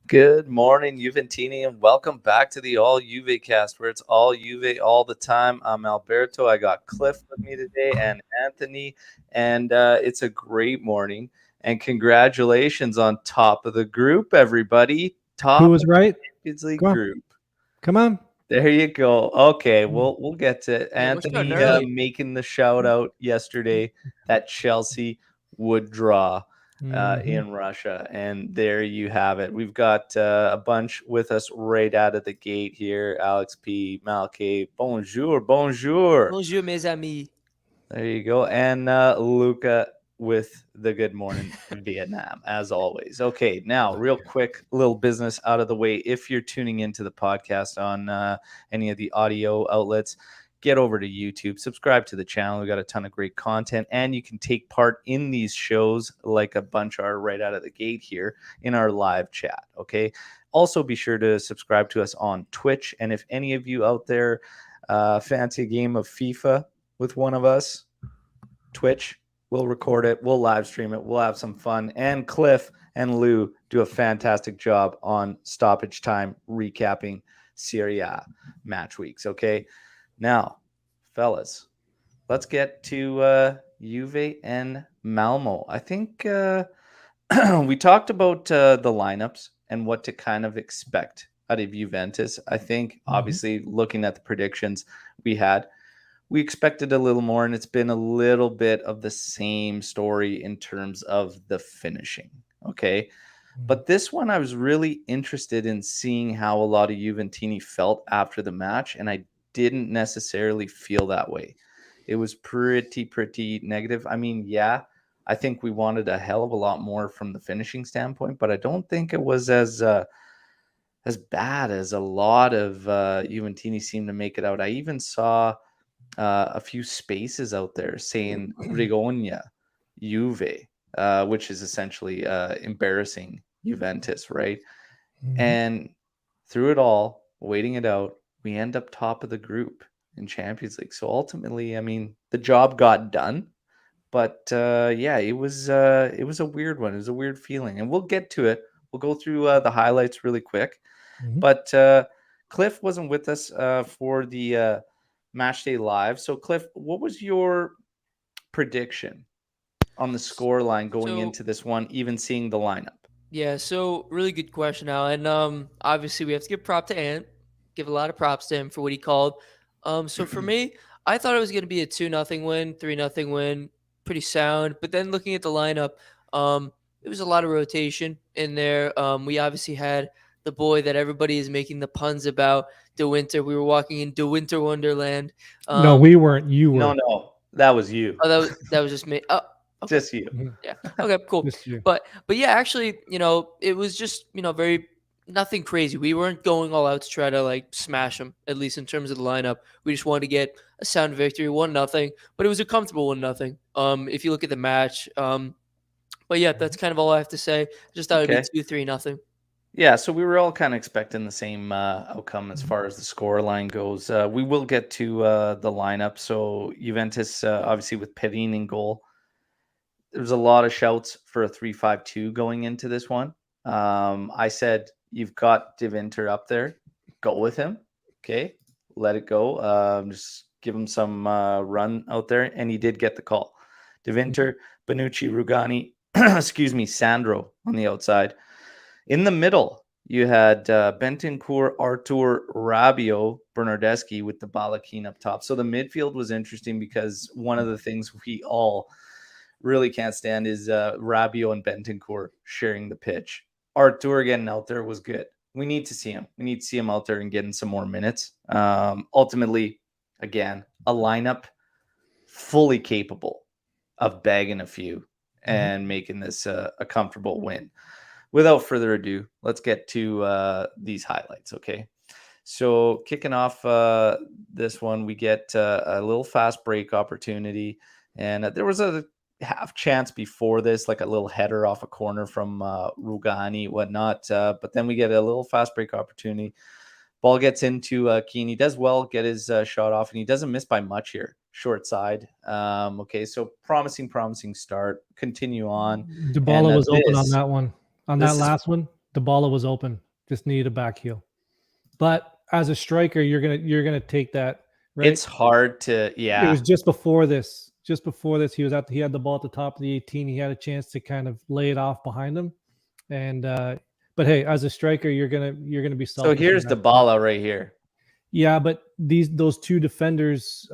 Good morning, Juventini, and welcome back to the All Juve cast, where it's all Juve all the time. I'm Alberto. I got Cliff with me today and Anthony, and it's a great morning. And congratulations on top of the group, everybody. Who Top was of right? the Champions League Come on, group. come on. There you go. Okay, we'll get to Yeah, we're starting Anthony early. making the shout out yesterday that Chelsea would draw Mhm. in Russia, and there you have it. We've got a bunch with us right out of the gate here. Alex P, Malke, bonjour, bonjour. Bonjour, mes amis. There you go. And Luca with the good morning Vietnam, as always. Okay, now, real quick, little business out of the way. If you're tuning into the podcast on any of the audio outlets, get over to YouTube, subscribe to the channel. We got a ton of great content, and you can take part in these shows like a bunch are right out of the gate here in our live chat. Okay. Also, be sure to subscribe to us on Twitch. And if any of you out there fancy a game of FIFA with one of us, Twitch, we'll record it, we'll live stream it, we'll have some fun. And Cliff and Lou do a fantastic job on stoppage time recapping Serie A match weeks. Okay. Now, fellas, let's get to Juve and Malmo. I think we talked about the lineups and what to kind of expect out of Juventus. I think, obviously, looking at the predictions we expected a little more, and it's been a little bit of the same story in terms of the finishing. Okay. But this one, I was really interested in seeing how a lot of Juventini felt after the match, and I didn't necessarily feel that way. It was pretty negative. I mean, yeah, I think we wanted a hell of a lot more from the finishing standpoint, but I don't think it was as bad as a lot of Juventini seemed to make it out. I even saw a few spaces out there saying Rigonia, Juve, which is essentially embarrassing Juventus, right? And through it all, waiting it out, we end up top of the group in Champions League. So ultimately, I mean, the job got done, but yeah, it was a weird one. It was a weird feeling, and we'll get to it. We'll go through the highlights really quick. But Cliff wasn't with us for the match day live. So, Cliff, what was your prediction on the score line going So into this one, even seeing the lineup? yeah, so really good question, Al. And obviously we have to give prop to Ant, give a lot of props to him for what he called. So for me, I thought it was going to be a 2-0 win, 3-0 win, pretty sound. But then looking at the lineup, it was a lot of rotation in there. We obviously had the boy that everybody is making the puns about, De Winter. We were walking in De Winter Wonderland. No, we weren't. You were. No, that was you. Oh, that was just me. Oh, okay. Just you. Yeah. Okay, cool. Just you. But yeah, actually, it was just, very nothing crazy. We weren't going all out to try to like smash them, at least in terms of the lineup. We just wanted to get a sound victory, 1-0, but it was a comfortable 1-0. If you look at the match. But yeah, that's kind of all I have to say. I just thought Okay. it'd be 2-3-0. Yeah, so we were all kind of expecting the same outcome as far as the score line goes. We will get to the lineup. So Juventus, obviously with Perin in goal, there's a lot of shouts for a 3-5-2 going into this one. I said, you've got De Winter up there. Go with him. Okay. Let it go. Just give him some run out there. And he did get the call. De Winter, Bonucci, Rugani, excuse me, Sandro on the outside. In the middle, you had Bentancur, Artur, Rabiot, Bernardeschi with the Balakin up top. So the midfield was interesting because one of the things we all really can't stand is Rabiot and Bentancur sharing the pitch. Artur getting out there was good. We need to see him. We need to see him out there and getting some more minutes. Ultimately, again, a lineup fully capable of bagging a few and making this a comfortable win. Without further ado, let's get to these highlights, okay? So kicking off this one, we get a little fast break opportunity. And there was a half chance before this, like a little header off a corner from Rugani, whatnot. But then we get a little fast break opportunity. Ball gets into Keane. He does well, get his shot off, and he doesn't miss by much here. Short side. Okay, so promising start. Continue on. Dybala was open on that one. On that last one. Dybala was open, just needed a back heel. But as a striker, you're gonna take that, right? It's hard to, It was just before this. Just before this, he had the ball at the top of the 18. He had a chance to kind of lay it off behind him. And but hey, as a striker, you're gonna be selfish. So here's Dybala right here. Yeah, but those two defenders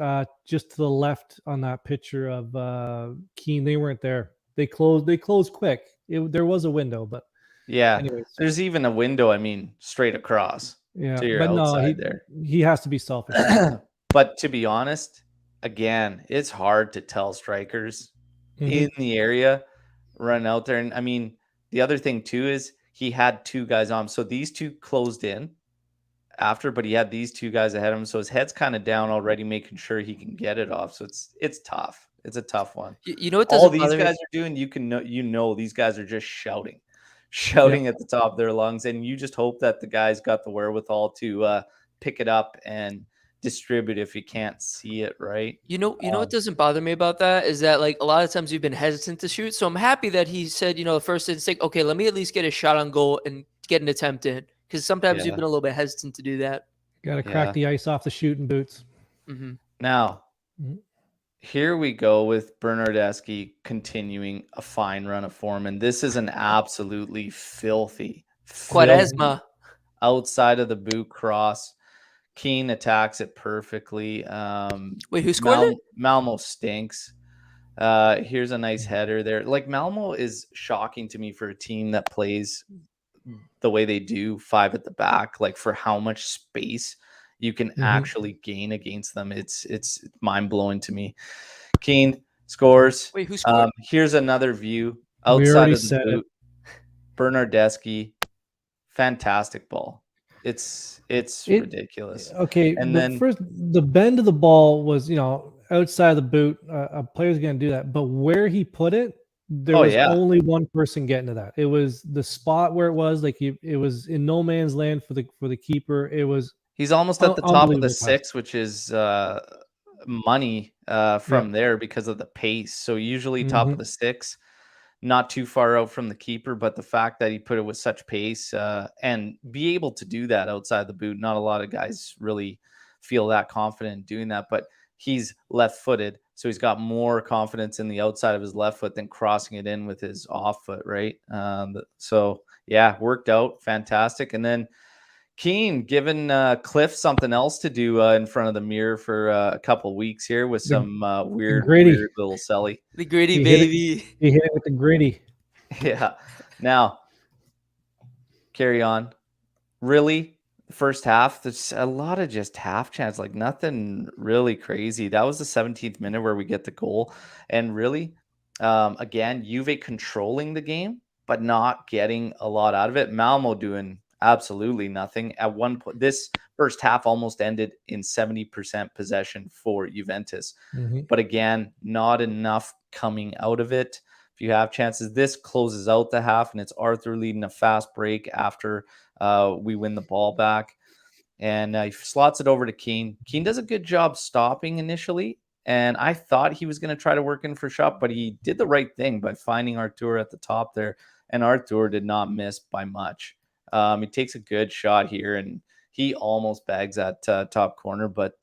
just to the left on that picture of Keane, they weren't there. They closed quick. There was a window, but yeah, anyways. There's even a window. I mean, straight across. Yeah, to your but outside no, he has to be selfish. But to be honest, again, it's hard to tell strikers in the area run out there. And I mean, the other thing too is he had two guys on. So these two closed in after, but he had these two guys ahead of him. So his head's kind of down already, making sure he can get it off. So it's tough. It's a tough one. You know what all these guys are doing? You know these guys are just shouting at the top of their lungs, and you just hope that the guys got the wherewithal to pick it up and distribute if you can't see it, right? You know what doesn't bother me about that is that, like, a lot of times you've been hesitant to shoot. So I'm happy that he said, the first instinct, okay, let me at least get a shot on goal and get an attempt in, because sometimes you've been a little bit hesitant to do that. Got to crack the ice off the shooting boots. Now, here we go with Bernardeschi continuing a fine run of form, and this is an absolutely filthy Quaresma outside of the boot cross. Keane attacks it perfectly. Wait, who scored it? Malmo stinks. Here's a nice header there. Like, Malmo is shocking to me for a team that plays the way they do, 5 at the back. Like, for how much space you can actually gain against them, it's mind-blowing to me. Keane scores. Wait, who scored? Here's another view outside of the boot. Bernardeschi, fantastic ball. It's ridiculous. Okay, and then first the bend of the ball was outside of the boot. A player's going to do that, but where he put it, there was only one person getting to that. It was the spot where it was. Like, it was in no man's land for the keeper. It was. He's almost at the top of the 6, which is money from there because of the pace. So usually top of the 6, not too far out from the keeper, but the fact that he put it with such pace and be able to do that outside the boot. Not a lot of guys really feel that confident in doing that, but he's left-footed, so he's got more confidence in the outside of his left foot than crossing it in with his off foot, right? So yeah, worked out fantastic. And then Keane giving Cliff something else to do in front of the mirror for a couple weeks here with some weird little celly. The gritty, baby. He hit it with the gritty. Yeah. Now, carry on. Really, the first half, there's a lot of just half chance, like nothing really crazy. That was the 17th minute where we get the goal. And really, again, Juve controlling the game, but not getting a lot out of it. Malmo doing absolutely nothing. At one point, this first half almost ended in 70% possession for Juventus. But again, not enough coming out of it. If you have chances, this closes out the half, and it's Arthur leading a fast break after we win the ball back. And he slots it over to Keane. Keane does a good job stopping initially, and I thought he was going to try to work in for a shot, but he did the right thing by finding Arthur at the top there, and Arthur did not miss by much. He takes a good shot here, and he almost bags that top corner. But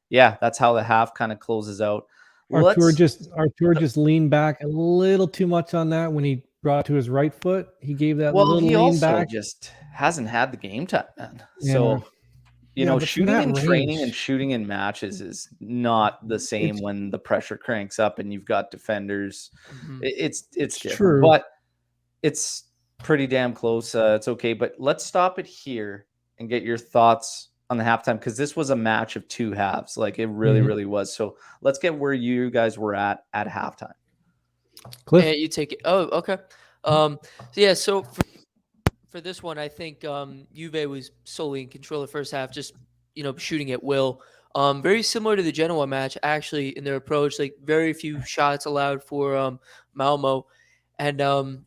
yeah, that's how the half kind of closes out. Arthur just leaned back a little too much on that when he brought it to his right foot. He gave that little lean back. Just hasn't had the game time, man. So shooting in training and shooting in matches is not the same when the pressure cranks up and you've got defenders. It's different, true, but it's pretty damn close. It's okay, but let's stop it here and get your thoughts on the halftime, because this was a match of 2 halves. Like, it really was. So let's get where you guys were at halftime. Cliff, you take it. Oh, okay. So for this one, I think Juve was solely in control of the first half, just shooting at will. Very similar to the Genoa match, actually, in their approach. Like, very few shots allowed for Malmo, and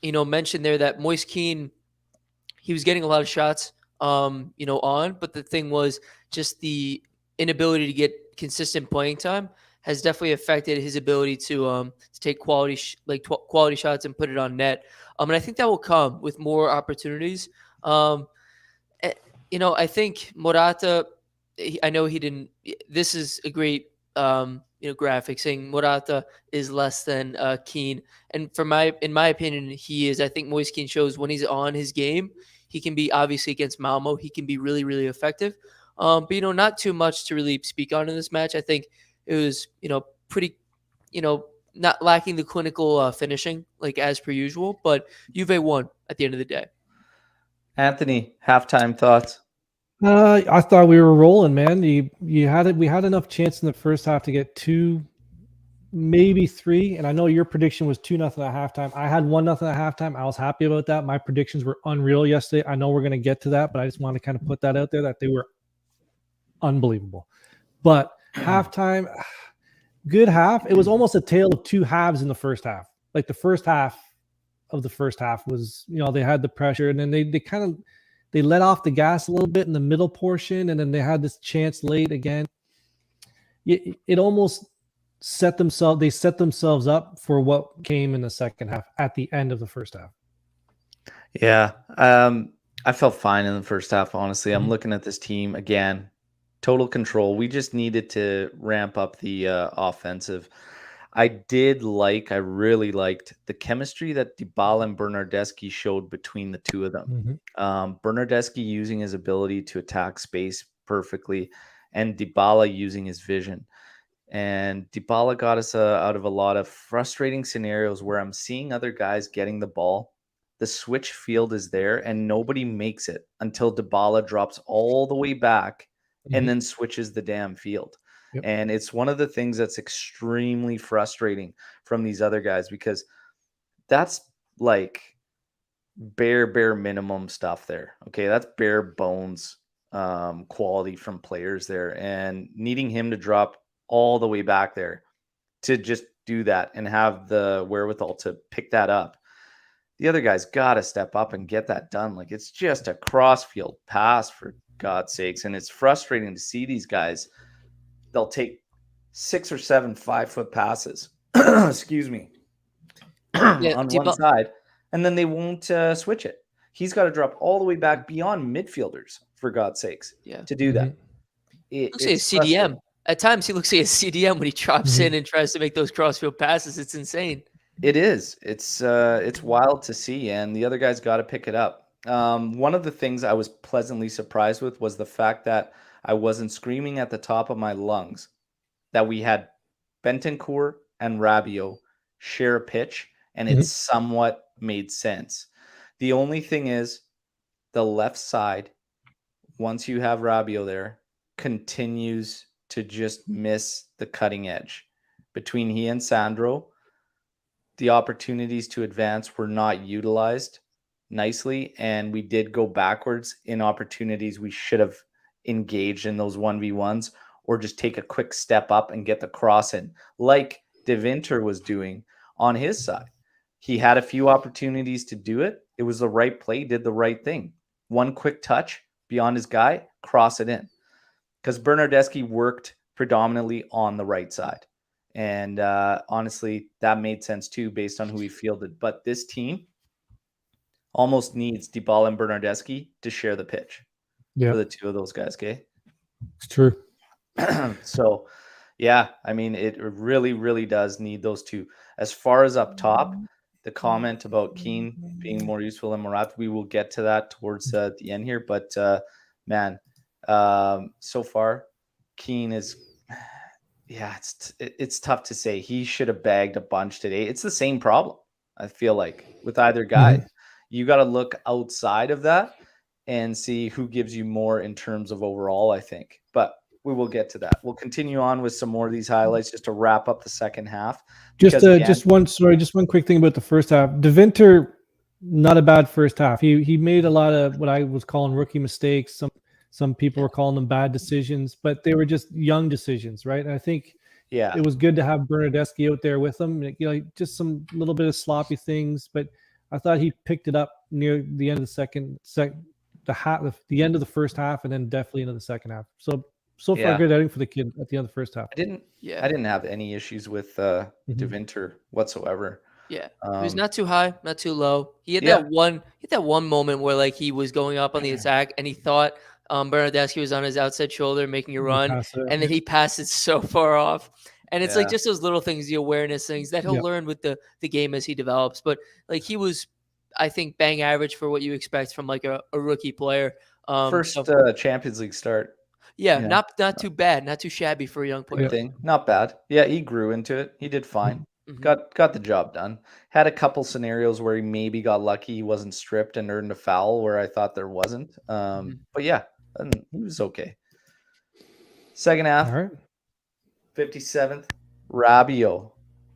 mentioned there that Moise Keane, he was getting a lot of shots, but the thing was just the inability to get consistent playing time has definitely affected his ability to take quality quality shots and put it on net. And I think that will come with more opportunities. I think Morata. I know he didn't. This is a great graphic saying Morata is less than Keane, and in my opinion, he is. I think Moise Keane shows when he's on his game, he can be obviously against Malmo. He can be really, really effective. But not too much to really speak on in this match. I think it was pretty, not lacking the clinical finishing like as per usual. But Juve won at the end of the day. Anthony, halftime thoughts? I thought we were rolling, man. We had enough chance in the first half to get 2, maybe 3. And I know your prediction was 2-0 at halftime. I had 1-0 at halftime. I was happy about that. My predictions were unreal yesterday. I know we're going to get to that, but I just want to kind of put that out there that they were unbelievable. But halftime, good half. It was almost a tale of two halves in the first half. Like the first half of the first half was, they had the pressure, and then they let off the gas a little bit in the middle portion, and then they had this chance late again. It almost set themselves up for what came in the second half at the end of the first half. Yeah. I felt fine in the first half, honestly. I'm looking at this team again, total control. We just needed to ramp up the offensive. I really liked the chemistry that Dybala and Bernardeschi showed between the two of them. Bernardeschi using his ability to attack space perfectly, and Dybala using his vision. And Dybala got us out of a lot of frustrating scenarios where I'm seeing other guys getting the ball. The switch field is there, and nobody makes it until Dybala drops all the way back and then switches the damn field. Yep. And it's one of the things that's extremely frustrating from these other guys, because that's like bare minimum stuff there. Okay, that's bare bones quality from players there, and needing him to drop all the way back there to just do that and have the wherewithal to pick that up. The other guys got to step up and get that done. Like, it's just a cross-field pass, for God's sakes. And it's frustrating to see these guys. They'll take 6 or 7 5-foot passes, excuse me, on one side, and then they won't switch it. He's got to drop all the way back beyond midfielders, for God's sakes, to do that. It looks like a CDM. At times, he looks like a CDM when he drops in and tries to make those cross-field passes. It's insane. It is. It's wild to see, and the other guys got to pick it up. One of the things I was pleasantly surprised with was the fact that I wasn't screaming at the top of my lungs that we had Bentancur and Rabiot share a pitch, and it somewhat made sense. The only thing is the left side, once you have Rabiot there, continues to just miss the cutting edge. Between he and Sandro, the opportunities to advance were not utilized nicely, and we did go backwards in opportunities we should have engaged in those 1v1s, or just take a quick step up and get the cross in, like De Winter was doing on his side. He had a few opportunities to do it. It was the right play, did the right thing. One quick touch beyond his guy, cross it in. Because Bernardeschi worked predominantly on the right side. And honestly, that made sense too, based on who he fielded. But this team almost needs Dybala and Bernardeschi to share the pitch for the two of those guys, okay? It's true. So, yeah, I mean, it really, really does need those two. As far as up top, the comment about Keane being more useful than Morata, we will get to that towards the end here. But, man, so far, Keane is... Yeah, it's tough to say. He should have bagged a bunch today. It's the same problem, I feel like, with either guy. You got to look outside of that and see who gives you more in terms of overall, I think. But we will get to that. We'll continue on with some more of these highlights just to wrap up the second half. Just one quick thing about the first half. De Winter, not a bad first half. He made a lot of what I was calling rookie mistakes. Some people were calling them bad decisions, but they were just young decisions, right? And I think it was good to have Bernardeschi out there with them. Just some little bit of sloppy things, but I thought he picked it up near the end of the end of the first half, and then definitely into the second half. So so far good outing for the kid at the end of the first half. I didn't have any issues with De Winter whatsoever. Yeah, he was not too high, not too low. He had that one moment where like he was going up on the attack and he thought Bernardeschi was on his outside shoulder making a run, and then he passed it so far off. And it's like just those little things, the awareness things that he'll learn with the game as he develops. But like he was, I think, bang average for what you expect from like a rookie player. First Champions League start. Yeah, not too bad, not too shabby for a young player. Not bad. Yeah, he grew into it. He did fine. Got the job done. Had a couple scenarios where he maybe got lucky. He wasn't stripped and earned a foul where I thought there wasn't. But yeah, he was okay. Second half, 57th, Rabiot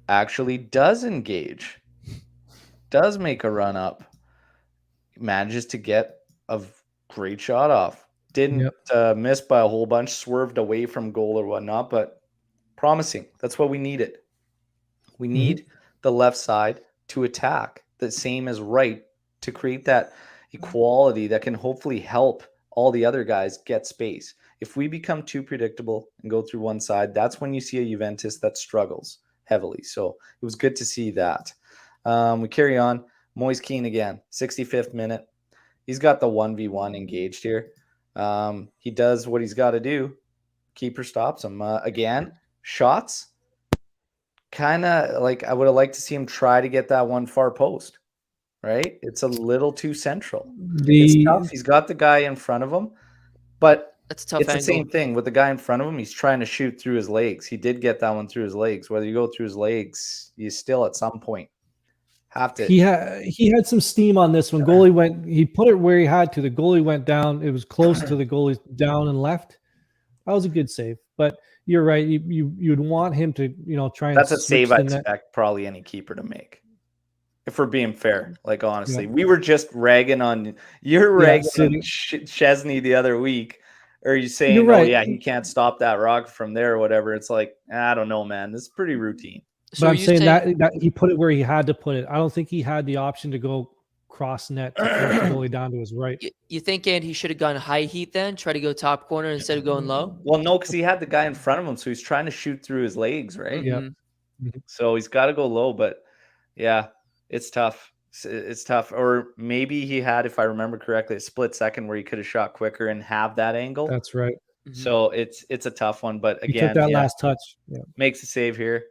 actually does engage, does make a run up, manages to get a great shot off. Didn't miss by a whole bunch, swerved away from goal or whatnot, but promising. That's what we needed. We need the left side to attack, the same as right, to create that equality that can hopefully help all the other guys get space. If we become too predictable and go through one side, that's when you see a Juventus that struggles heavily. So it was good to see that. We carry on. Moise Kean again, 65th minute. He's got the 1v1 engaged here. He does what he's got to do. Keeper stops him. Again, shots. Kind of like I would have liked to see him try to get that one far post, right? It's a little too central. It's tough. He's got the guy in front of him, but that's a tough it's angle. The same thing with the guy in front of him. He's trying to shoot through his legs. He did get that one through his legs. Whether you go through his legs, you still at some point have to. He had some steam on this one. Goalie went. He put it where he had to. The goalie went down. It was close to the goalie's down and left. That was a good save, but. You're right. You'd want him to, try and. That's a save I expect probably any keeper to make. If we're being fair, like honestly, we were just ragging on on Chesney the other week. Or are you saying, he can't stop that rock from there or whatever? It's like, I don't know, man. This is pretty routine. So but I'm saying that he put it where he had to put it. I don't think he had the option to go cross net to force the goalie down to his right. You think, and he should have gone high heat then, try to go top corner instead of going low? Well, no, because he had the guy in front of him, so he's trying to shoot through his legs, right? Yeah. So he's got to go low, but yeah, it's tough. It's tough. Or maybe he had, if I remember correctly, a split second where he could have shot quicker and have that angle. That's right. So it's a tough one, but again, he took that last touch. Yeah. Makes a save here.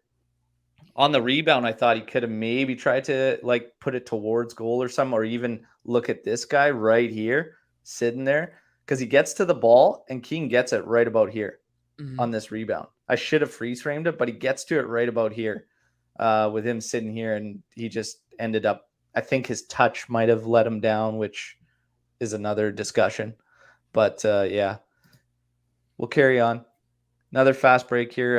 On the rebound, I thought he could have maybe tried to like put it towards goal or something, or even look at this guy right here sitting there, because he gets to the ball and Keane gets it right about here on this rebound. I should have freeze framed it, but he gets to it right about here with him sitting here, and he just ended up, I think his touch might have let him down, which is another discussion. But yeah, we'll carry on. Another fast break here.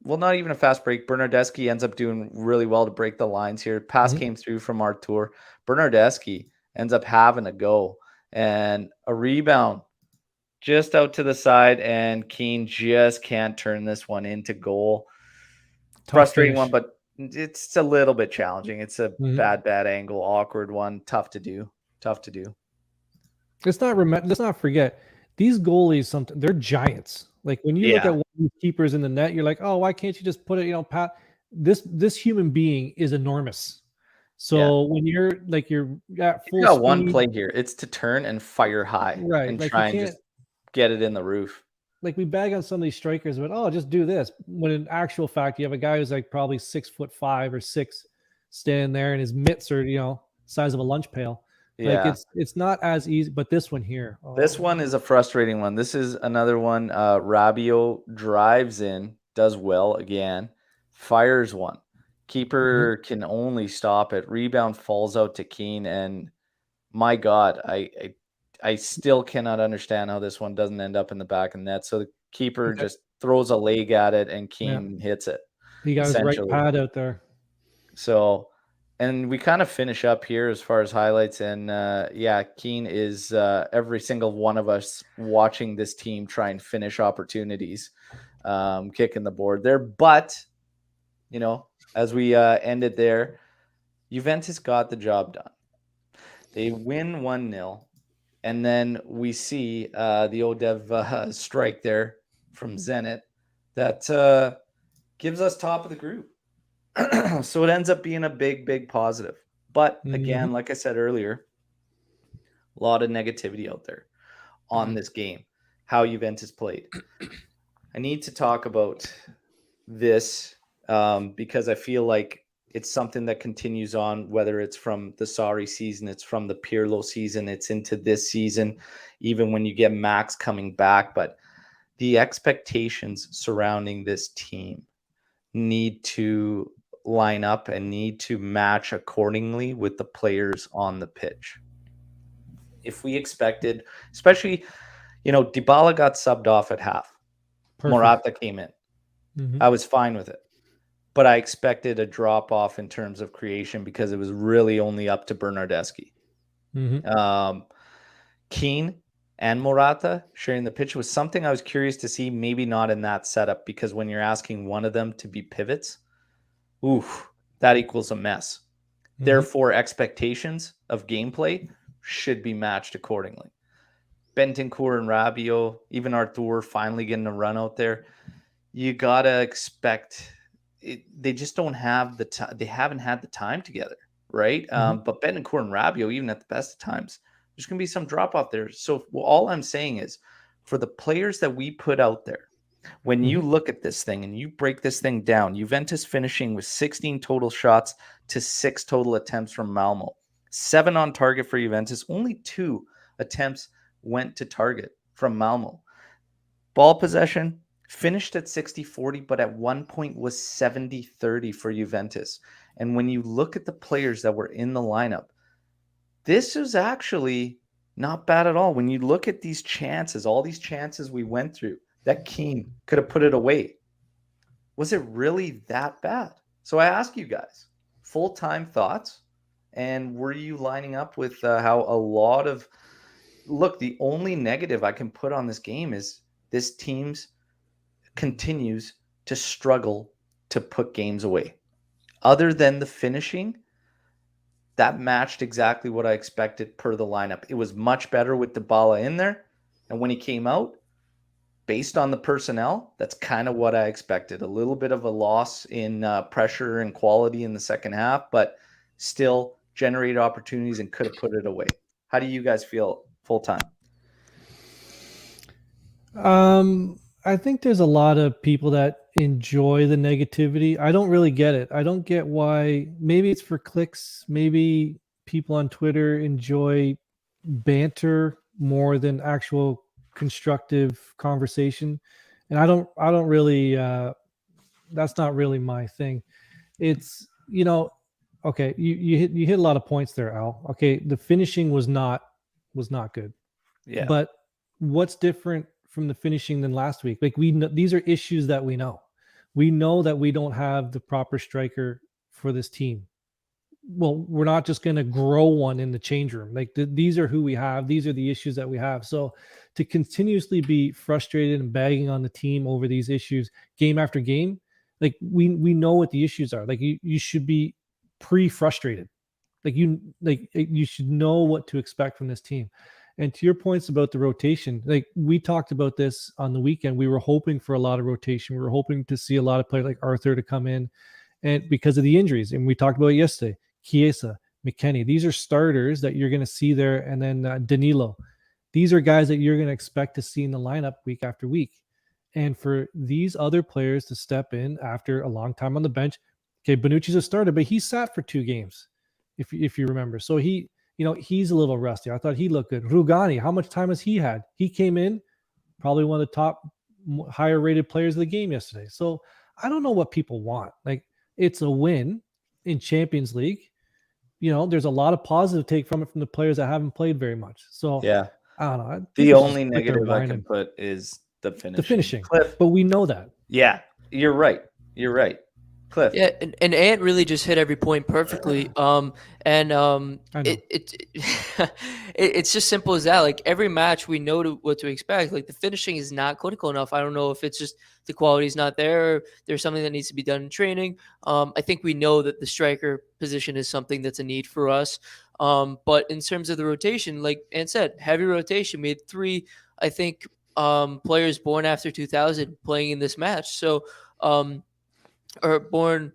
Well, not even a fast break. Bernardeschi ends up doing really well to break the lines here. Pass came through from Artur. Bernardeschi ends up having a go. And a rebound just out to the side. And Keane just can't turn this one into goal. Frustrating one, but it's a little bit challenging. It's a bad angle, awkward one. Tough to do. Let's not forget, these goalies, they're giants. Like when you look at one of the keepers in the net, you're like, oh, why can't you just put it, Pat? This human being is enormous. So when you're at full you got speed, one play here, it's to turn and fire high, right? And try and just get it in the roof. Like we bag on some of these strikers, but just do this. When in actual fact, you have a guy who's like probably 6'5" or 6" standing there, and his mitts are size of a lunch pail. Yeah. Like it's not as easy, but this one here. This one is a frustrating one. This is another one. Rabiot drives in, does well again, fires one. Keeper can only stop it. Rebound falls out to Keane, and my God, I still cannot understand how this one doesn't end up in the back of the net. So the keeper just throws a leg at it, and Keane hits it. He got his right pad out there. So. And we kind of finish up here as far as highlights. And Keane is every single one of us watching this team try and finish opportunities, kicking the board there. But, as we ended there, Juventus got the job done. They win 1-0. And then we see the Odev strike there from Zenit that gives us top of the group. So it ends up being a big positive. But again, like I said earlier, a lot of negativity out there on this game, how Juventus played. I need to talk about this because I feel like it's something that continues on, whether it's from the Sarri season, it's from the Pirlo season, it's into this season, even when you get Max coming back. But the expectations surrounding this team need to line up and need to match accordingly with the players on the pitch. If we expected, especially, Dybala got subbed off at half. Perfect. Morata came in. I was fine with it. But I expected a drop-off in terms of creation because it was really only up to Bernardeschi. Keane and Morata sharing the pitch was something I was curious to see, maybe not in that setup, because when you're asking one of them to be pivots, that equals a mess. Therefore, expectations of gameplay should be matched accordingly. Bentancur and Rabiot, even Arthur finally getting a run out there. You got to expect it. They just don't have the time. They haven't had the time together, right? But Bentancur and Rabiot, even at the best of times, there's going to be some drop off there. So all I'm saying is, for the players that we put out there, when you look at this thing and you break this thing down, Juventus finishing with 16 total shots to 6 total attempts from Malmo. 7 on target for Juventus. Only 2 attempts went to target from Malmo. Ball possession finished at 60-40, but at one point was 70-30 for Juventus. And when you look at the players that were in the lineup, this is actually not bad at all. When you look at these chances, all these chances we went through, that Keane could have put it away. Was it really that bad? So I ask you guys, full-time thoughts, and were you lining up with how a lot of... Look, the only negative I can put on this game is this team's continues to struggle to put games away. Other than the finishing, that matched exactly what I expected per the lineup. It was much better with Dybala in there, and when he came out, based on the personnel, that's kind of what I expected. A little bit of a loss in pressure and quality in the second half, but still generated opportunities and could have put it away. How do you guys feel full time? I think there's a lot of people that enjoy the negativity. I don't really get it. I don't get why. Maybe it's for clicks. Maybe people on Twitter enjoy banter more than actual constructive conversation. And I don't really, that's not really my thing. It's, okay. You hit a lot of points there, Al. Okay. The finishing was not good. Yeah. But what's different from the finishing than last week? Like, these are issues that we know. We know that we don't have the proper striker for this team. Well, we're not just going to grow one in the change room. Like, these are who we have. These are the issues that we have. So to continuously be frustrated and bagging on the team over these issues game after game, like, we know what the issues are. Like, you should be pre-frustrated. Like, you should know what to expect from this team. And to your points about the rotation, like, we talked about this on the weekend. We were hoping for a lot of rotation. We were hoping to see a lot of players like Arthur to come in, and because of the injuries. And we talked about it yesterday. Chiesa, McKennie, these are starters that you're going to see there. And then Danilo. These are guys that you're going to expect to see in the lineup week after week. And for these other players to step in after a long time on the bench. Okay, Bonucci's a starter, but he sat for 2 games, if you remember. So he's a little rusty. I thought he looked good. Rugani, how much time has he had? He came in, probably one of the top higher rated players of the game yesterday. So I don't know what people want. Like, it's a win in Champions League. There's a lot of positive take from it from the players that haven't played very much. So yeah, I don't know. The only negative I can put is the finishing. Cliff. But we know that. Yeah, you're right. Cliff. Yeah, and Ant really just hit every point perfectly. It's just simple as that. Like, every match we know what to expect. Like, the finishing is not clinical enough. I don't know if it's just the quality is not there, or there's something that needs to be done in training. I think we know that the striker position is something that's a need for us. But in terms of the rotation, like Ant said, heavy rotation. We had 3, I think, players born after 2000 playing in this match. So, or born,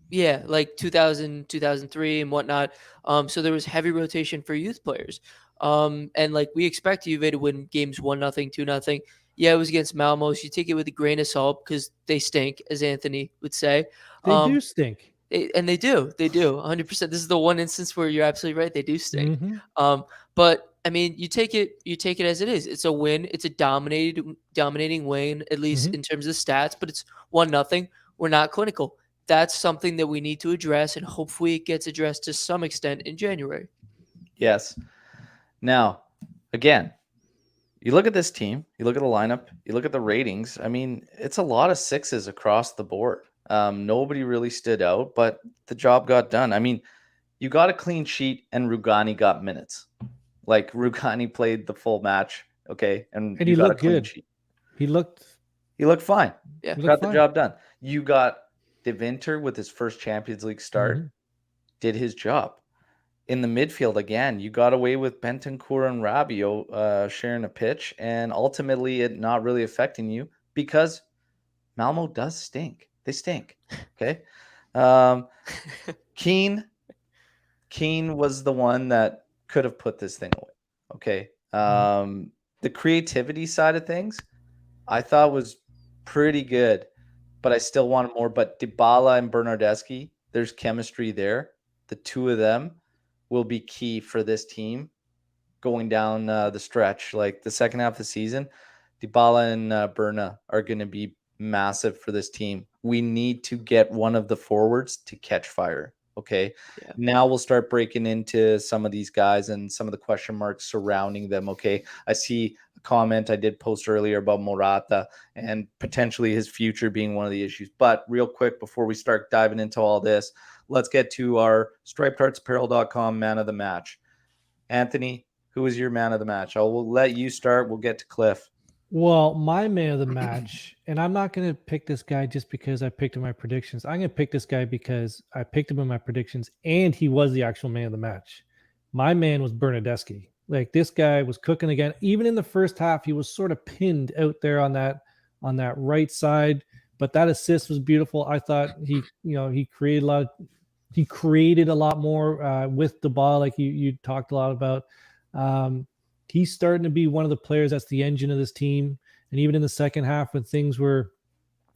yeah, like 2000, 2003 and whatnot. So there was heavy rotation for youth players. And like we expect Juve to win games 1-0, 2-0. Yeah, it was against Malmo. So you take it with a grain of salt because they stink, as Anthony would say. They do stink. They do 100%. This is the one instance where you're absolutely right. They do stink. Mm-hmm. But I mean, you take it as it is. It's a win. It's a dominating win, at least in terms of stats, but it's 1-0. We're not clinical. That's something that we need to address, and hopefully it gets addressed to some extent in January. Yes. Now, again, you look at this team, you look at the lineup, you look at the ratings. I mean, it's a lot of sixes across the board. Nobody really stood out, but the job got done. I mean, you got a clean sheet and Rugani got minutes. Like Rugani played the full match, okay? And he got looked a clean good. sheet. He looked fine. Yeah. Got the job done. You got De Winter with his first Champions League start, did his job. In the midfield, again, you got away with Bentancur and Rabiot sharing a pitch, and ultimately it not really affecting you because Malmo does stink. They stink. Okay. Keane was the one that could have put this thing away. Okay. The creativity side of things, I thought was pretty good, but I still wanted more. But Dybala and Bernardeschi, there's chemistry there. The two of them will be key for this team going down the stretch. Like the second half of the season, Dybala and Berna are going to be massive for this team. We need to get one of the forwards to catch fire. Okay. Yeah. Now we'll start breaking into some of these guys and some of the question marks surrounding them. Okay. I see a comment I did post earlier about Morata and potentially his future being one of the issues. But real quick, before we start diving into all this, let's get to our stripedheartsapparel.com man of the match. Anthony, who is your man of the match? We'll let you start. We'll get to Cliff. Well, my man of the match, and I'm not going to pick this guy just because I picked him in my predictions. I'm going to pick this guy because I picked him in my predictions, and he was the actual man of the match. My man was Bernardeschi. Like, this guy was cooking again. Even in the first half, he was sort of pinned out there on that right side, but that assist was beautiful. I thought he created a lot more with the ball, like you talked a lot about. He's starting to be one of the players that's the engine of this team. And even in the second half, when things were,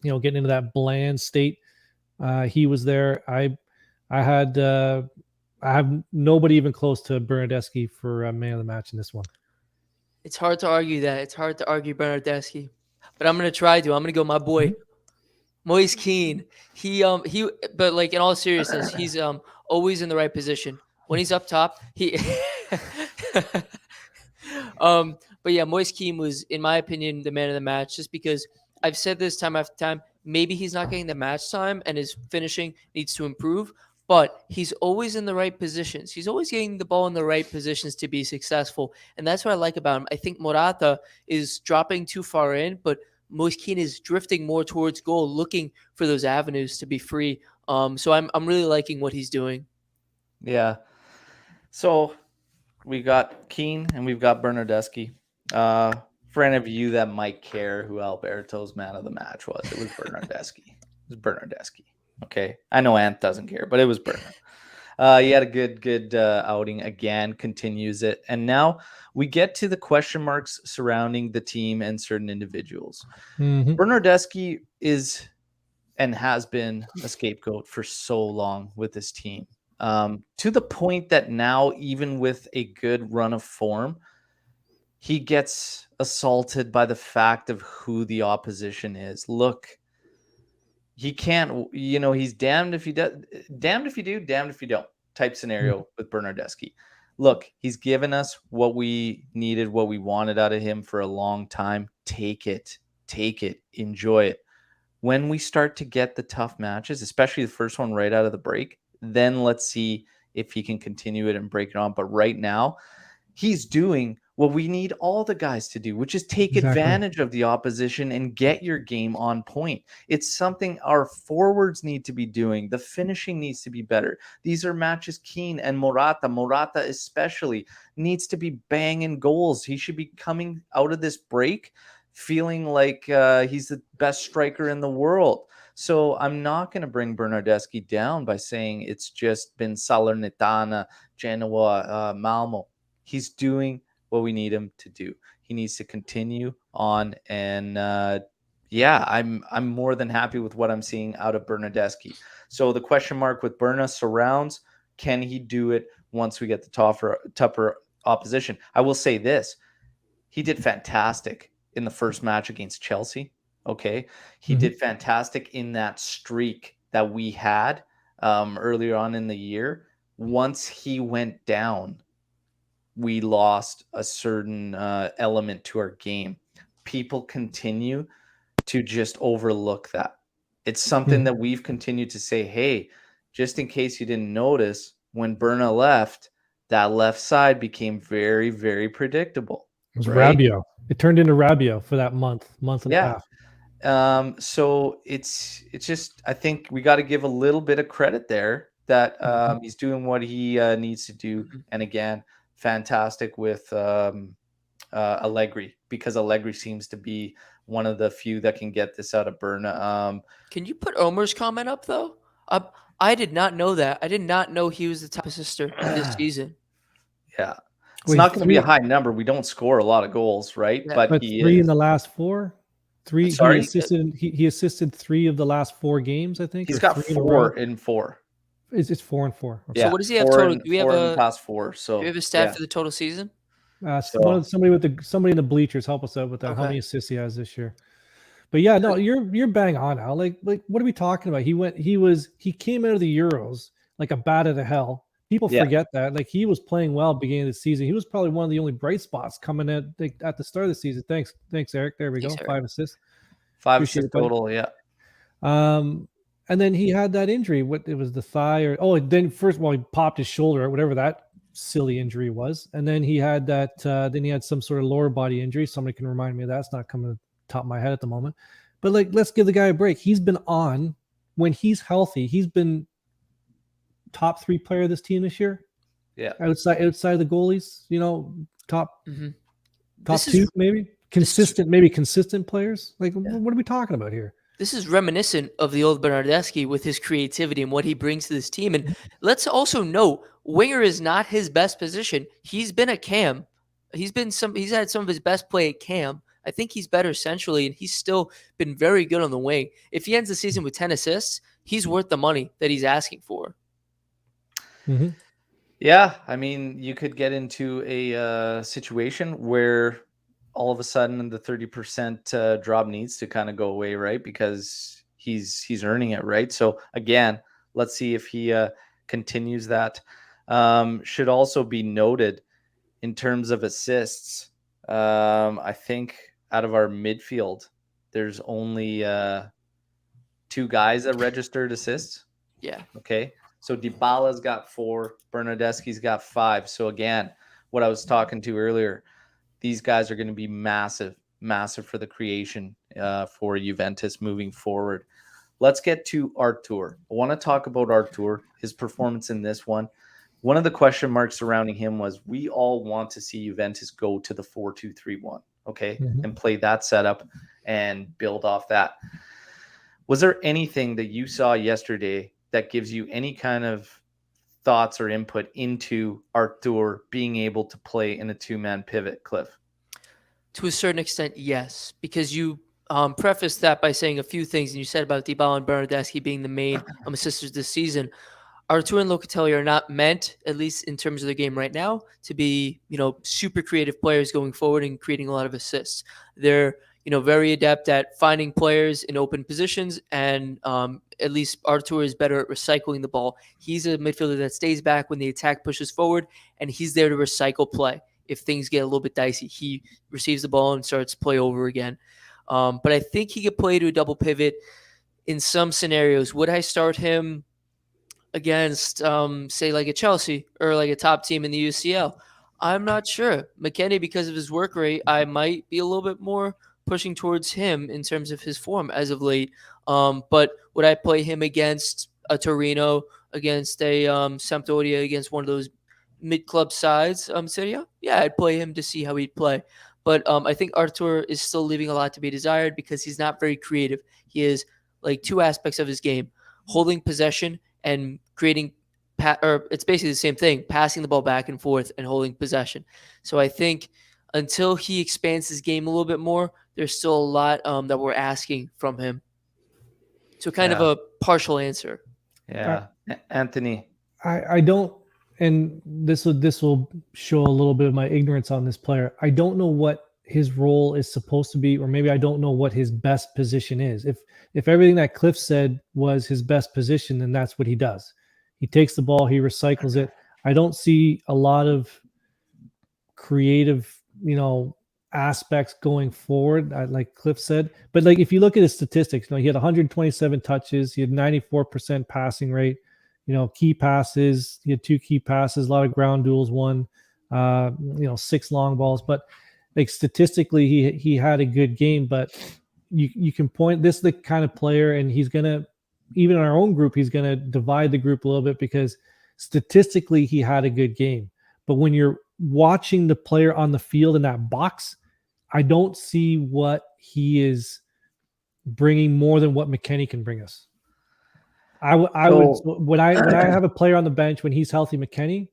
getting into that bland state, he was there. I have nobody even close to Bernardeschi for man of the match in this one. It's hard to argue that. It's hard to argue Bernardeschi, but I'm going to try to. I'm going to go my boy, Moise Kean. But like in all seriousness, he's always in the right position. When he's up top, he but yeah, Moise Kean was, in my opinion, the man of the match, just because I've said this time after time. Maybe he's not getting the match time and his finishing needs to improve, but he's always in the right positions. He's always getting the ball in the right positions to be successful. And that's what I like about him. I think Morata is dropping too far in, but Moise Kean is drifting more towards goal, looking for those avenues to be free. So I'm really liking what he's doing. Yeah. So we got Keane and we've got Bernardeschi. For any of you that might care who Alberto's man of the match was, it was Bernardeschi. Okay. I know Ant doesn't care, but it was Berna. He had a good outing again, continues it. And now we get to the question marks surrounding the team and certain individuals. Bernardeschi is and has been a scapegoat for so long with this team. To the point that now, even with a good run of form, he gets assaulted by the fact of who the opposition is. Look, he can't, he's damned if you do, damned if you don't type scenario with Bernardeschi. Look, he's given us what we needed, what we wanted out of him for a long time. Take it, enjoy it. When we start to get the tough matches, especially the first one right out of the break, then let's see if he can continue it and break it on. But right now, he's doing what we need all the guys to do, which is take advantage of the opposition and get your game on point. It's something our forwards need to be doing. The finishing needs to be better. These are matches Keane and Morata especially needs to be banging goals. He should be coming out of this break feeling like he's the best striker in the world. So I'm not going to bring Bernardeschi down by saying it's just been Salernitana, Genoa, Malmo. He's doing what we need him to do. He needs to continue on, and I'm more than happy with what I'm seeing out of Bernardeschi. So the question mark with Berna surrounds, can he do it once we get the tougher opposition? I will say this. He did fantastic in the first match against Chelsea. Okay. He did fantastic in that streak that we had earlier on in the year. Once he went down, we lost a certain element to our game. People continue to just overlook that. It's something that we've continued to say, hey, just in case you didn't notice, when Berna left, that left side became very, very predictable. It was Rabiot. It turned into Rabiot for that month and a half. So it's just, I think we got to give a little bit of credit there that he's doing what he needs to do. And again, fantastic with Allegri, because Allegri seems to be one of the few that can get this out of Berna. Can you put Omer's comment up though? I did not know that. I did not know he was the top assister this season. Yeah. It's not going to be a high number. We don't score a lot of goals, right? Yeah, but he three in the last four. Three. Sorry? He assisted 3 of the last 4 games, I think. He's got 4 in 4. It's 4 and 4. Okay. So what does he have total? Do we have a past 4? So do we have a stat for the total season? Somebody in the bleachers help us out with that. Okay. How many assists he has this year? But yeah, no, you're bang on now. Like what are we talking about? He came out of the Euros like a bat out of hell. People forget that. Like he was playing well beginning of the season. He was probably one of the only bright spots coming at the start of the season. Thanks, Eric. There we go. 5 assists. 5 assists total. Yeah. And then he had that injury. It was the thigh, then first of all he popped his shoulder or whatever that silly injury was, and then he had that. Then he had some sort of lower body injury. Somebody can remind me of that. It's not coming to the top of my head at the moment. But like, let's give the guy a break. He's been on when he's healthy. He's been top 3 player of this team this year. Yeah. Outside of the goalies, top 2 maybe. Consistent players. Like what are we talking about here? This is reminiscent of the old Bernardeschi with his creativity and what he brings to this team. And let's also note, winger is not his best position. He's been a cam. He's had some of his best play at cam. I think he's better centrally, and he's still been very good on the wing. If he ends the season with 10 assists, he's worth the money that he's asking for. Mm-hmm. Yeah, I mean, you could get into a situation where all of a sudden the 30% drop needs to kind of go away, right? Because he's earning it, right? So again, let's see if he continues that. Should also be noted in terms of assists. I think out of our midfield, there's only 2 guys that registered assists. Yeah. Okay. So Dybala's got 4, Bernardeschi's got 5. So again, what I was talking to earlier, these guys are going to be massive for the creation for Juventus moving forward. Let's get to Artur. I want to talk about Artur, his performance in this one. One of the question marks surrounding him was, we all want to see Juventus go to the 4-2-3-1, okay, and play that setup and build off that. Was there anything that you saw yesterday that gives you any kind of thoughts or input into Artur being able to play in a 2-man pivot, Cliff? To a certain extent, yes, because you prefaced that by saying a few things, and you said about Dybala and Bernardeschi being the main assisters this season. Artur and Locatelli are not meant, at least in terms of the game right now, to be, super creative players going forward and creating a lot of assists. They're, very adept at finding players in open positions, and at least Artur is better at recycling the ball. He's a midfielder that stays back when the attack pushes forward, and he's there to recycle play. If things get a little bit dicey, he receives the ball and starts play over again. But I think he could play to a double pivot in some scenarios. Would I start him against, say, like a Chelsea or like a top team in the UCL? I'm not sure. McKennie, because of his work rate, I might be a little bit more pushing towards him in terms of his form as of late. But would I play him against a Torino, against a Sampdoria, against one of those mid-club sides, Serie A? Yeah, I'd play him to see how he'd play. But I think Arthur is still leaving a lot to be desired because he's not very creative. He is like two aspects of his game: holding possession and creating. Or it's basically the same thing: passing the ball back and forth and holding possession. So I think until he expands his game a little bit more, there's still a lot that we're asking from him. So kind of a partial answer. Yeah, Anthony. I don't, and this will show a little bit of my ignorance on this player. I don't know what his role is supposed to be, or maybe I don't know what his best position is. If everything that Cliff said was his best position, then that's what he does. He takes the ball, he recycles it. I don't see a lot of creative, aspects going forward, like Cliff said. But like if you look at his statistics, he had 127 touches, he had 94% passing rate. Key passes, he had 2 key passes, a lot of ground duels, 6 long balls. But like statistically, he had a good game. But you can point, this is the kind of player, and he's gonna, even in our own group, he's gonna divide the group a little bit because statistically he had a good game. But when you're watching the player on the field in that box, I don't see what he is bringing more than what McKennie can bring us. When I have a player on the bench when he's healthy, McKennie,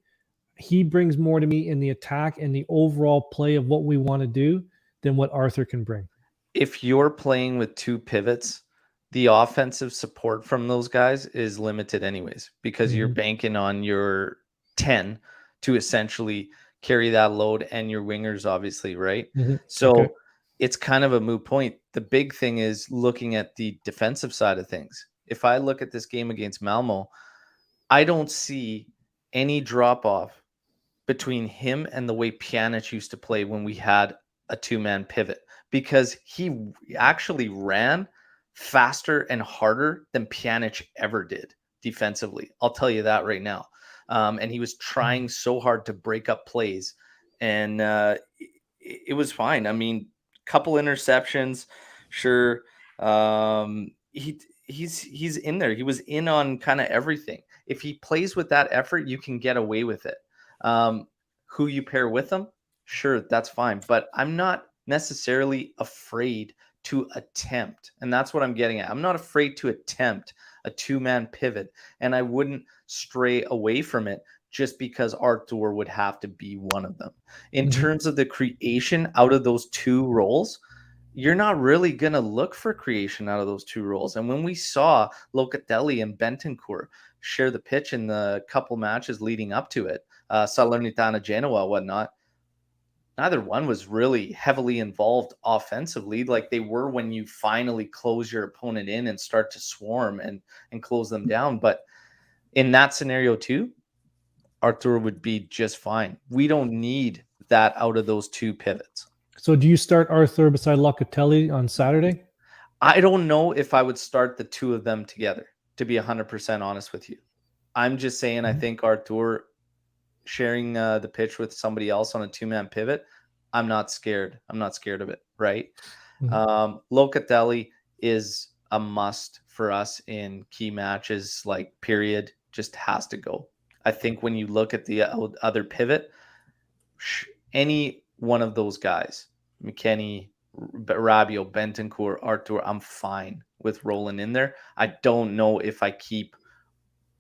he brings more to me in the attack and the overall play of what we want to do than what Arthur can bring. If you're playing with 2 pivots, the offensive support from those guys is limited anyways, because you're banking on your 10 to essentially carry that load, and your wingers, obviously, right? So it's kind of a moot point. The big thing is looking at the defensive side of things. If I look at this game against Malmo, I don't see any drop off between him and the way Pjanic used to play when we had a 2-man pivot, because he actually ran faster and harder than Pjanic ever did defensively. I'll tell you that right now. And he was trying so hard to break up plays, and it was fine. I mean, couple interceptions, sure. He's in there. He was in on kind of everything. If he plays with that effort, you can get away with it. Who you pair with him, sure, that's fine. But I'm not necessarily afraid to attempt, and that's what I'm getting at. I'm not afraid to attempt a 2-man pivot, and I wouldn't stray away from it just because Arthur would have to be one of them. In terms of the creation out of those 2 roles, you're not really going to look for creation out of those 2 roles. And when we saw Locatelli and Bentancur share the pitch in the couple matches leading up to it, Salernitana, Genoa, whatnot, neither one was really heavily involved offensively like they were when you finally close your opponent in and start to swarm and close them down. But in that scenario too, Arthur would be just fine. We don't need that out of those 2 pivots. So do you start Arthur beside Locatelli on Saturday? I don't know if I would start the 2 of them together, to be 100% honest with you. I'm just saying I think Arthur sharing the pitch with somebody else on a 2-man pivot, I'm not scared. I'm not scared of it, right? Locatelli is a must for us in key matches, like period, just has to go. I think when you look at the other pivot, any one of those guys, McKennie, Rabiot, Bentancur, Arthur, I'm fine with rolling in there. I don't know if I keep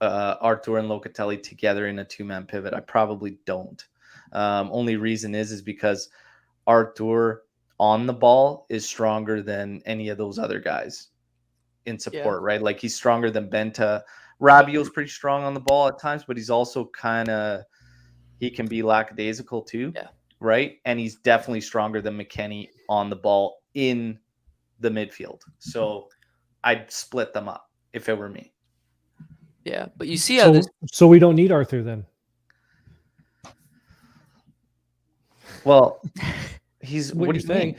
Arthur and Locatelli together in a 2-man pivot. I probably don't. Only reason is because Arthur on the ball is stronger than any of those other guys in support, right? Like he's stronger than Benta. Rabiot's pretty strong on the ball at times, but he's also he can be lackadaisical too, right? And he's definitely stronger than McKennie on the ball in the midfield. So I'd split them up if it were me. Yeah, but you see how so we don't need Arthur then. Well, he's what are you saying?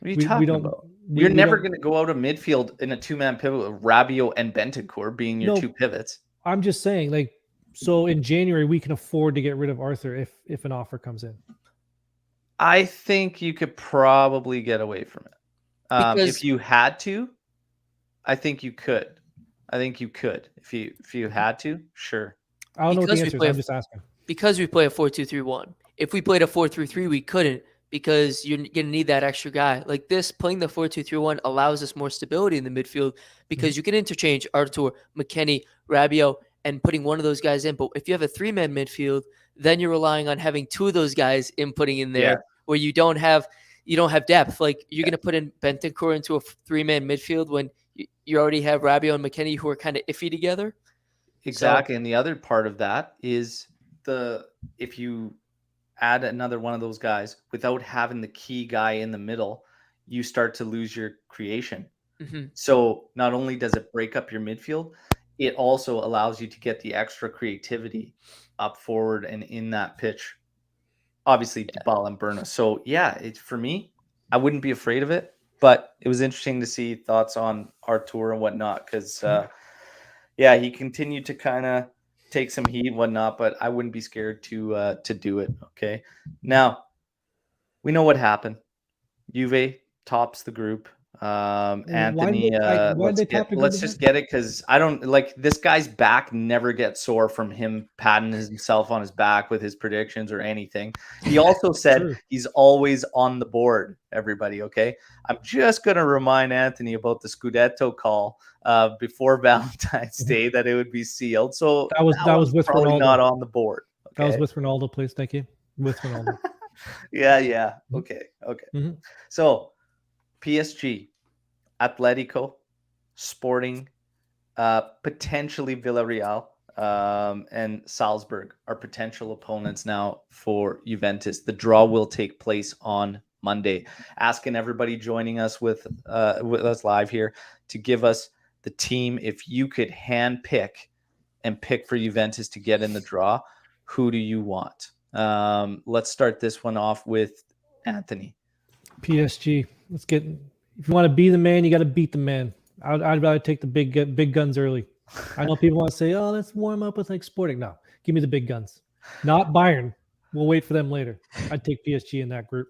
What are you talking about? You're never going to go out of midfield in a 2-man pivot with Rabiot and Bentancur being your 2 pivots. I'm just saying, like, so in January we can afford to get rid of Arthur if an offer comes in. I think you could probably get away from it. If you had to, I think you could. If you had to, sure. I don't know what the answer is. I'm just asking. Because we play a 4-2-3-1. If we played a 4-3-3, we couldn't because you're going to need that extra guy. Like this, playing the 4-2-3-1 allows us more stability in the midfield because you can interchange Artur, McKennie, Rabiot, and putting one of those guys in. But if you have a 3-man midfield, then you're relying on having 2 of those guys inputting in there where you don't have depth. Like you're going to put in Bentancur into a 3-man midfield when you already have Rabiot and McKennie who are kind of iffy together. Exactly. And the other part of that is if you add another one of those guys without having the key guy in the middle, you start to lose your creation. So not only does it break up your midfield, it also allows you to get the extra creativity up forward and in that pitch. Obviously, Dybala and Berna. So it's for me, I wouldn't be afraid of it, but it was interesting to see thoughts on Artur and whatnot because, he continued to kind of take some heat and whatnot, but I wouldn't be scared to do it. Okay. Now we know what happened. Juve tops the group. Anthony, let's just get it because I don't like this guy's back never gets sore from him patting himself on his back with his predictions or anything. He also said he's always on the board, everybody. Okay. I'm just going to remind Anthony about the Scudetto call before Valentine's Day that it would be sealed. So that was with probably Ronaldo. not on the board. Okay? That was with Ronaldo, please. Thank you. With Ronaldo. Yeah. Okay. So PSG, Atletico, Sporting, potentially Villarreal, and Salzburg are potential opponents now for Juventus. The draw will take place on Monday. Asking everybody joining us with us live here to give us the team. If you could hand pick and pick for Juventus to get in the draw, who do you want? Let's start this one off with Anthony. PSG. Let's get. If you want to be the man, you got to beat the man. I'd rather take the big guns early. I know people want to say, "Oh, let's warm up with like Sporting." No, give me the big guns. Not Bayern. We'll wait for them later. I'd take PSG in that group.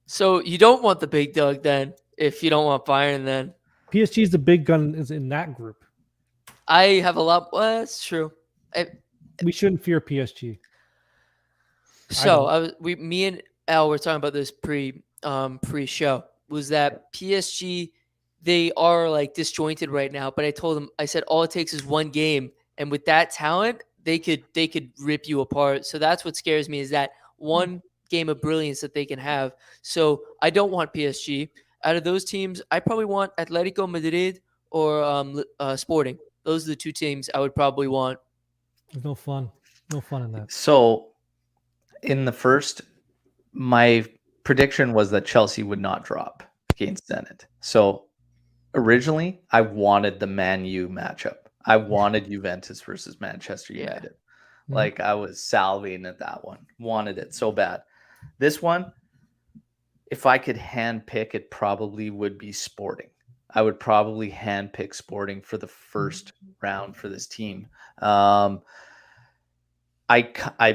So you don't want the big dog then? If you don't want Bayern, then PSG's the big gun is in that group. I have a lot. Well, that's true. We shouldn't fear PSG. So me and Al were talking about this pre-show. Was that PSG? They are like disjointed right now. But I told them, I said, all it takes is one game, and with that talent, they could rip you apart. So that's what scares me is that one game of brilliance that they can have. So I don't want PSG. Out of those teams, I probably want Atletico Madrid or Sporting. Those are the 2 teams I would probably want. There's no fun in that. So in the first, my prediction was that Chelsea would not drop against Zenit. So originally, I wanted the Man U matchup. I wanted Juventus versus Manchester United. Like I was salivating at that one. Wanted it so bad. This one, if I could hand pick, it probably would be Sporting. I would probably hand pick Sporting for the first round for this team. I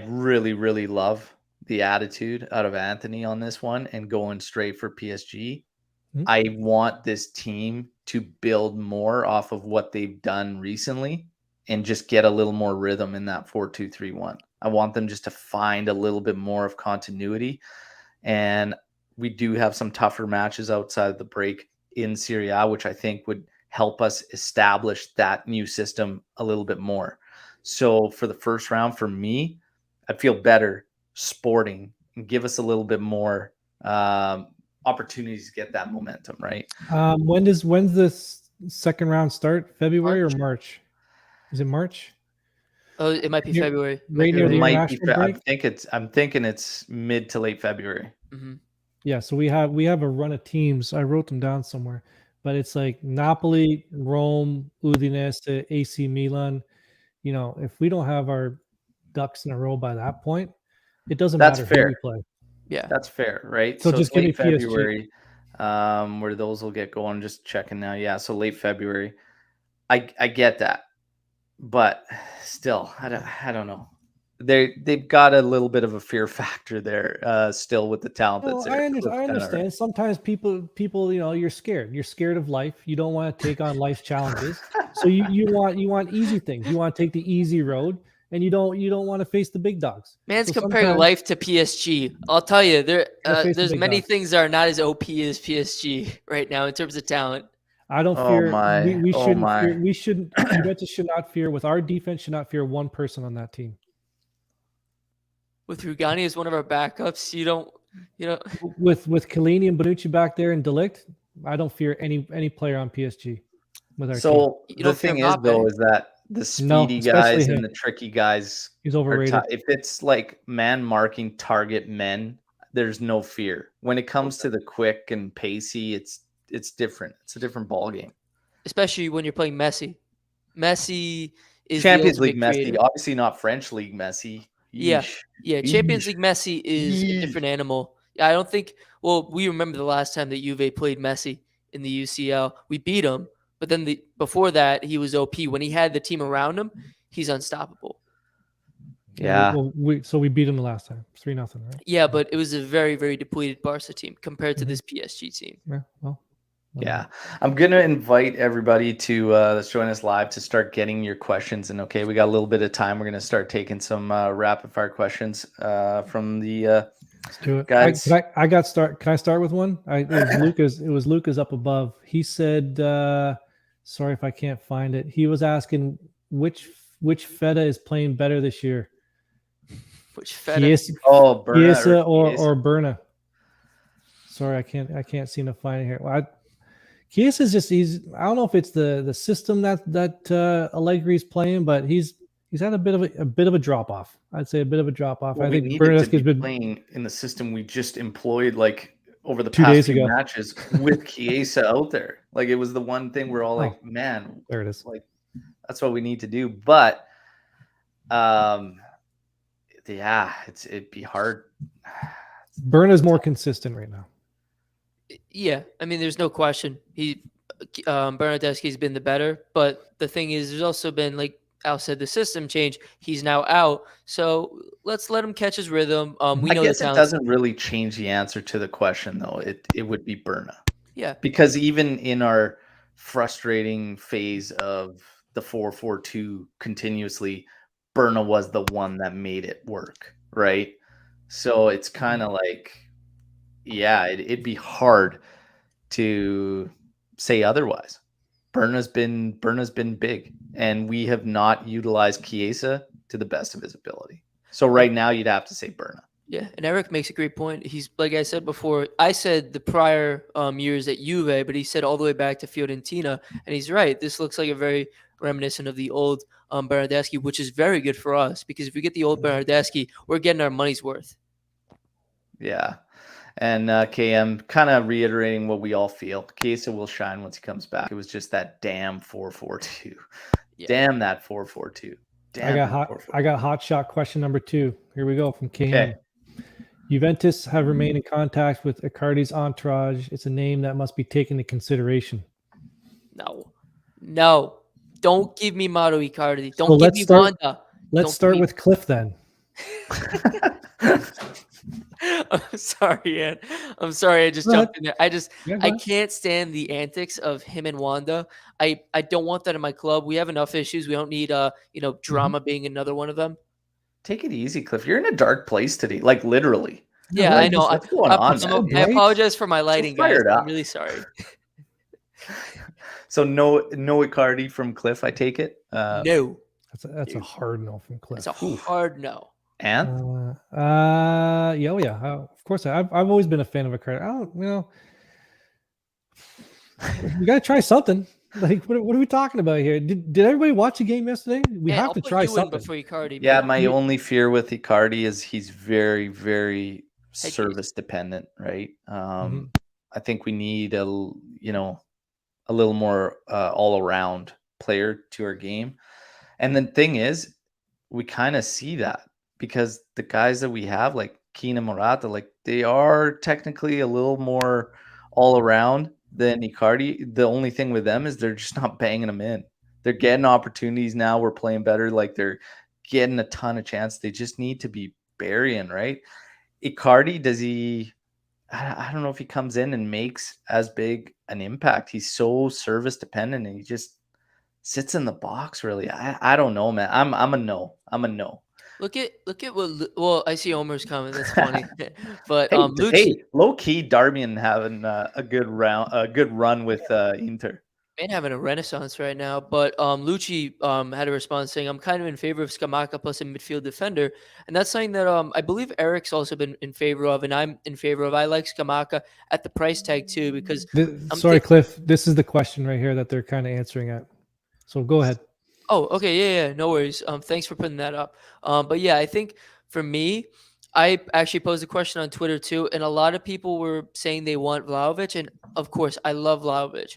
really, really love the attitude out of Anthony on this one and going straight for PSG. I want this team to build more off of what they've done recently and just get a little more rhythm in that 4-2-3-1. I want them just to find a little bit more of continuity. And we do have some tougher matches outside of the break in Serie A, which I think would help us establish that new system a little bit more. So for the first round, for me, I feel better Sporting and give us a little bit more opportunities to get that momentum, right? When's this second round start? February or March? Is it March? Oh, it might be February. Right near the international break? I'm thinking it's mid to late February. Yeah, so we have a run of teams. I wrote them down somewhere, but it's like Napoli, Rome, Udinese, AC Milan. You know, if we don't have our ducks in a row by that point, it doesn't matter who we play. Yeah, that's fair, right? So just it's late February, where those will get going. Just checking now. Yeah, so late February. I get that, but still, I don't know. They've got a little bit of a fear factor there, still with the talent that's there. I understand. Right. Sometimes people, you know, you're scared. You're scared of life. You don't want to take on life's challenges. So you want easy things. You want to take the easy road. and you don't want to face the big dogs. Man's So comparing life to PSG. I'll tell you, there's many dogs. things that are not as OP as PSG right now in terms of talent. I don't fear. We shouldn't fear. We shouldn't. Juventus should not fear. With our defense, should not fear one person on that team. With Rugani as one of our backups, you know. With Chiellini and Bonucci back there and De Ligt, I don't fear any player on PSG. With our team. The thing is, though, is that the speedy guys and the tricky guys, he's overrated. If it's like man marking target men, there's no fear. When it comes to the quick and pacey, it's different. It's a different ball game. Especially when you're playing Messi. Messi is Champions League Messi, obviously not French League Messi. Yeesh. Yeah. Champions League Messi is a different animal. I don't think. Well, we remember the last time that Juve played Messi in the UCL. We beat him, but then before that, he was OP. When he had the team around him, he's unstoppable. Yeah. We beat him the last time, 3-0, right? Yeah, but it was a very, very depleted Barca team compared to this PSG team. Yeah. Well. Yeah, I'm going to invite everybody to let's join us live to start getting your questions. And okay, we got a little bit of time. We're going to start taking some rapid fire questions from the let's do it. guys. Can I start with one? It was Lucas up above. He said, sorry if I can't find it. He was asking which Feta is playing better this year. Which Feta? Chiesa or Berna. Sorry, I can't seem to find it here. Chiesa is I don't know if it's the system that Allegri's playing, but he's had a bit of a drop off. I'd say a bit of a drop off. Well, I think Bernardeschi's been playing in the system we just employed like over the 2 past days few ago. matches with Chiesa out there. Like it was the one thing we're all like, man, there it is. Like that's what we need to do. But it'd be hard. Berna's more consistent right now. Yeah, I mean, there's no question. Bernardeschi's been the better, but the thing is, there's also been, like Al said, the system change. He's now out, so let's let him catch his rhythm. I guess it doesn't really change the answer to the question, though. It would be Berna. Yeah, because even in our frustrating phase of the 4-4-2 continuously, Berna was the one that made it work, right? So it's kind of like. Yeah, it'd be hard to say otherwise. Berna's been big, and we have not utilized Chiesa to the best of his ability. So right now, you'd have to say Berna. Yeah, and Eric makes a great point. He's like I said before. I said the prior years at Juve, but he said all the way back to Fiorentina, and he's right. This looks like a very reminiscent of the old Bernardeschi, which is very good for us because if we get the old Bernardeschi, we're getting our money's worth. Yeah. And KM kind of reiterating what we all feel. Chiesa will shine once he comes back. It was just that damn 4-4-2. Yeah. Damn that 4-4-2. I got hot shot question number 2. Here we go from KM. Okay. Juventus have remained in contact with Icardi's entourage. It's a name that must be taken into consideration. No. Don't give me Mauro Icardi. Don't give me Wanda. Let's start with Cliff then. I'm sorry, Ann. I'm sorry. I just jumped in there. I can't stand the antics of him and Wanda. I don't want that in my club. We have enough issues. We don't need drama being another one of them. Take it easy, Cliff. You're in a dark place today, like literally. Yeah, I know. What's going on? I apologize for my lighting, guys. I'm really sorry. So no Icardi from Cliff, I take it? No. That's a hard no from Cliff. It's a hard no. And of course I've always been a fan of Icardi. You gotta try something. Like what are we talking about here? Did everybody watch the game yesterday? We have to try something before Icardi. Yeah, my only fear with Icardi is he's very, very service dependent, right? I think we need a little more all around player to our game. And the thing is, we kind of see that. Because the guys that we have, like Keane, Morata, like they are technically a little more all around than Icardi. The only thing with them is they're just not banging them in. They're getting opportunities now. We're playing better. Like they're getting a ton of chances. They just need to be burying, right? Icardi, does he? I don't know if he comes in and makes as big an impact. He's so service dependent, and he just sits in the box. Really, I don't know, man. I'm a no. I'm a no. Look at what. Well, I see Omer's coming. That's funny. But Hey, Lucci, low key, Darmian having a good run with Inter. man, having a renaissance right now. But Lucci had a response saying, "I'm kind of in favor of Scamacca plus a midfield defender," and that's something that I believe Eric's also been in favor of, and I'm in favor of. I like Scamacca at the price tag too because Cliff. This is the question right here that they're kind of answering at. So go ahead. Oh, okay, yeah, no worries. Thanks for putting that up. But yeah, I think for me, I actually posed a question on Twitter too, and a lot of people were saying they want Vlahovic, and of course, I love Vlahovic.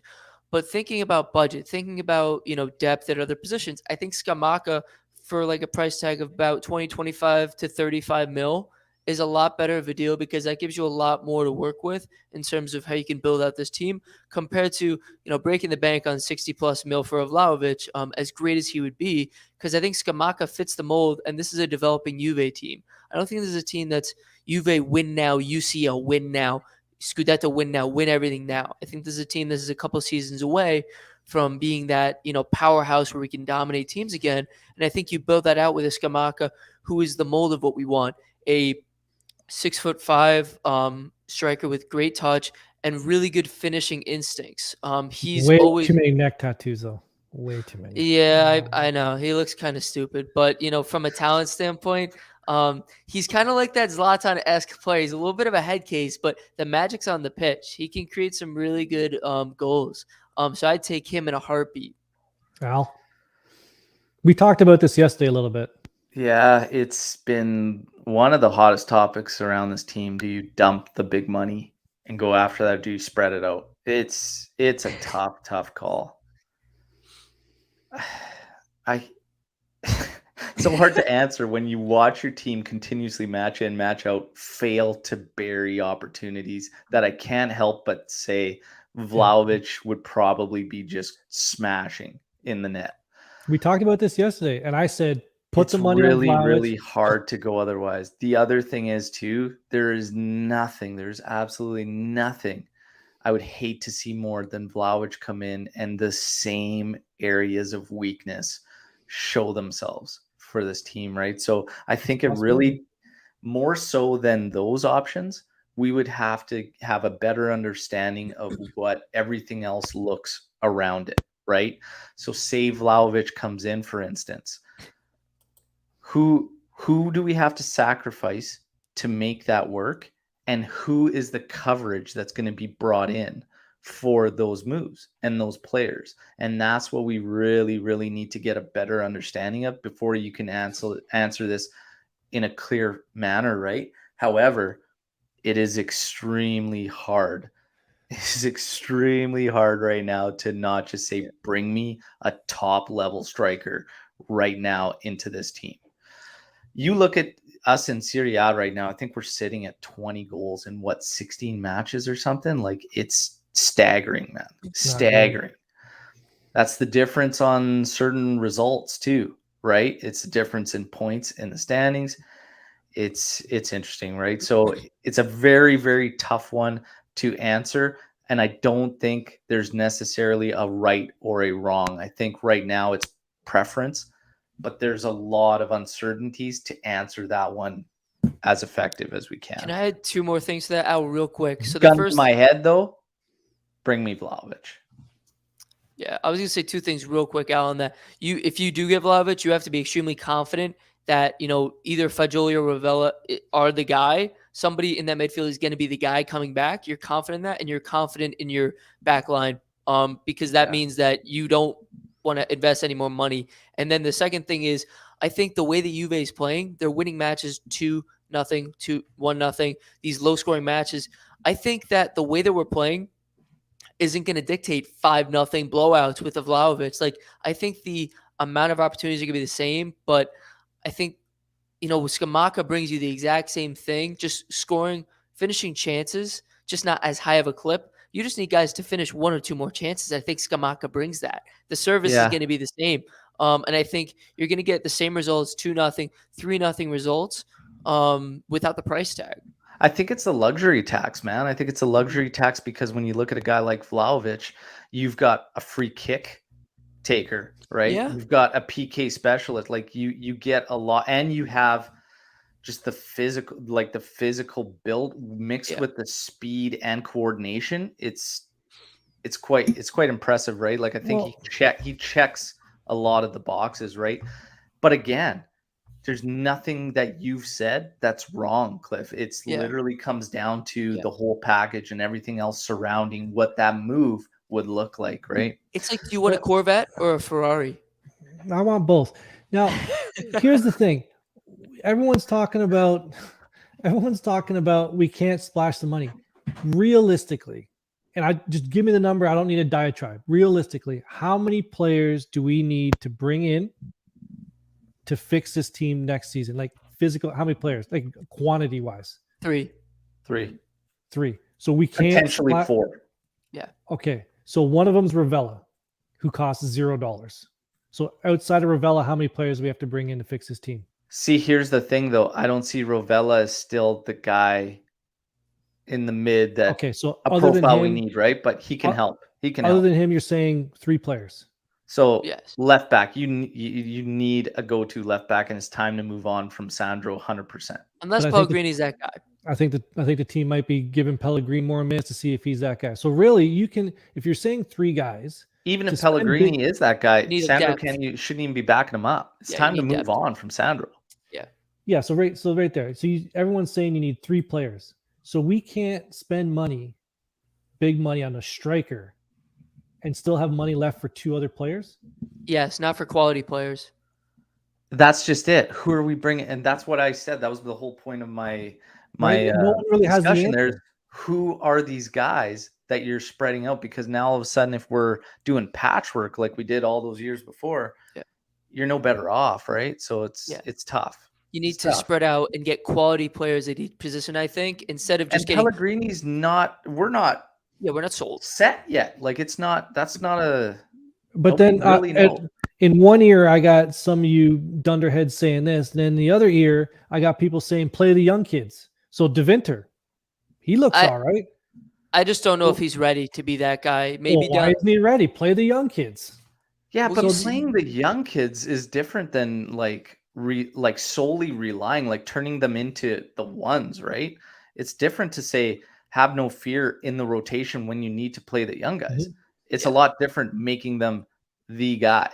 But thinking about budget, thinking about depth at other positions, I think Scamacca for like a price tag of about 25 to 35 mil is a lot better of a deal because that gives you a lot more to work with in terms of how you can build out this team compared to breaking the bank on 60 plus mil for Vlahovic, as great as he would be, because I think Scamacca fits the mold, and this is a developing Juve team. I don't think this is a team that's Juve win now, UCL win now, Scudetto win now, win everything now. I think this is a team that is a couple seasons away from being that powerhouse where we can dominate teams again, and I think you build that out with a Scamacca who is the mold of what we want, a 6'5" striker with great touch and really good finishing instincks. He's way always too many neck tattoos though. Way too many. Yeah, I know he looks kind of stupid, but from a talent standpoint, he's kind of like that Zlatan-esque player. He's a little bit of a head case, but the magic's on the pitch. He can create some really good goals. So I'd take him in a heartbeat. Al, we talked about this yesterday a little bit. Yeah, it's been one of the hottest topics around this team. Do you dump the big money and go after that? Or do you spread it out? It's a tough call. It's so hard to answer when you watch your team continuously match in, match out, fail to bury opportunities that I can't help but say Vlahovic would probably be just smashing in the net. We talked about this yesterday, and I said, put the money really, on Vlahovic. really hard to go otherwise. The other thing is, too, there's absolutely nothing I would hate to see more than Vlahovic come in and the same areas of weakness show themselves for this team, right? So I think it really, more so than those options, we would have to have a better understanding of what everything else looks around it, right? So say Vlahovic comes in, for instance, who do we have to sacrifice to make that work? And who is the coverage that's going to be brought in for those moves and those players? And that's what we really, really need to get a better understanding of before you can answer this in a clear manner, right? However, it is extremely hard. It's extremely hard right now to not just say, bring me a top level striker right now into this team. You look at us in Serie A right now, I think we're sitting at 20 goals in 16 matches or something. Like, it's staggering, man. Staggering. That's the difference on certain results too, right? It's the difference in points in the standings. It's interesting, right? So it's a very, very tough one to answer. And I don't think there's necessarily a right or a wrong. I think right now it's preference, but there's a lot of uncertainties to answer that one as effective as we can. Can I add two more things to that, Al, real quick? So the first, in my head though, bring me Vlahovic. Yeah, I was gonna say two things real quick, Al. On that, if you do get Vlahovic, you have to be extremely confident that either Fagioli or Ravella are the guy. Somebody in that midfield is going to be the guy coming back. You're confident in that, and you're confident in your back line, because that means that you don't want to invest any more money. And then the second thing is, I think the way that Juve is playing, they're winning matches 2-0, 1-0, these low scoring matches. I think that the way that we're playing isn't going to dictate 5-0 blowouts with the Vlahovic. Like, I think the amount of opportunities are going to be the same, but I think, Scamacca brings you the exact same thing, just scoring, finishing chances, just not as high of a clip. You just need guys to finish one or two more chances. I think Scamacca brings that. The service is going to be the same. And I think you're going to get the same results, 2-0, 3-0 results without the price tag. I think it's a luxury tax, man. I think it's a luxury tax because when you look at a guy like Vlahovic, you've got a free kick taker, right? Yeah. You've got a PK specialist. Like you get a lot, and you have just the physical build mixed with the speed and coordination. It's quite impressive, right? Like I think he checks a lot of the boxes, right? But again, there's nothing that you've said that's wrong, Cliff. It's literally comes down to the whole package and everything else surrounding what that move would look like, right? It's like, do you want a Corvette or a Ferrari? I want both. Now, here's the thing. Everyone's talking about we can't splash the money. Realistically, and I just give me the number. I don't need a diatribe. Realistically, how many players do we need to bring in to fix this team next season? Like physical, how many players? Like quantity wise? Three. So we can't potentially 4. Yeah. Okay. So one of them's Ravella, who costs $0. So outside of Ravella, how many players do we have to bring in to fix this team? See, here's the thing, though. I don't see Rovella as still the guy in the mid that so a profile we need, right? But he can help. Other than him, you're saying 3 players. So left back, you need a go-to left back, and it's time to move on from Sandro 100%. Unless Pellegrini's that guy. I think the team might be giving Pellegrini more minutes to see if he's that guy. So really, you can, if you're saying 3 guys, even if Pellegrini is that guy, Sandro shouldn't even be backing him up. It's time to move on from Sandro. Yeah. So right there. So everyone's saying you need 3 players. So we can't spend big money on a striker and still have money left for 2 other players? Yes, not for quality players. That's just it. Who are we bringing? And that's what I said. That was the whole point of my no one really has the discussion there. Who are these guys that you're spreading out? Because now all of a sudden, if we're doing patchwork like we did all those years before, you're no better off, right? So it's tough. You need to spread out and get quality players at each position, I think, instead of just getting... Pellegrini's we're not sold set yet. Like it's not, that's not a... But then in one ear, I got some of you dunderheads saying this. And then the other ear, I got people saying, play the young kids. So De Winter, he looks all right. I just don't know if he's ready to be that guy. Maybe why isn't he ready? Play the young kids. Yeah, but playing the young kids is different than like solely relying, like turning them into the ones, right? It's different to say, have no fear in the rotation when you need to play the young guys. It's a lot different making them the guy.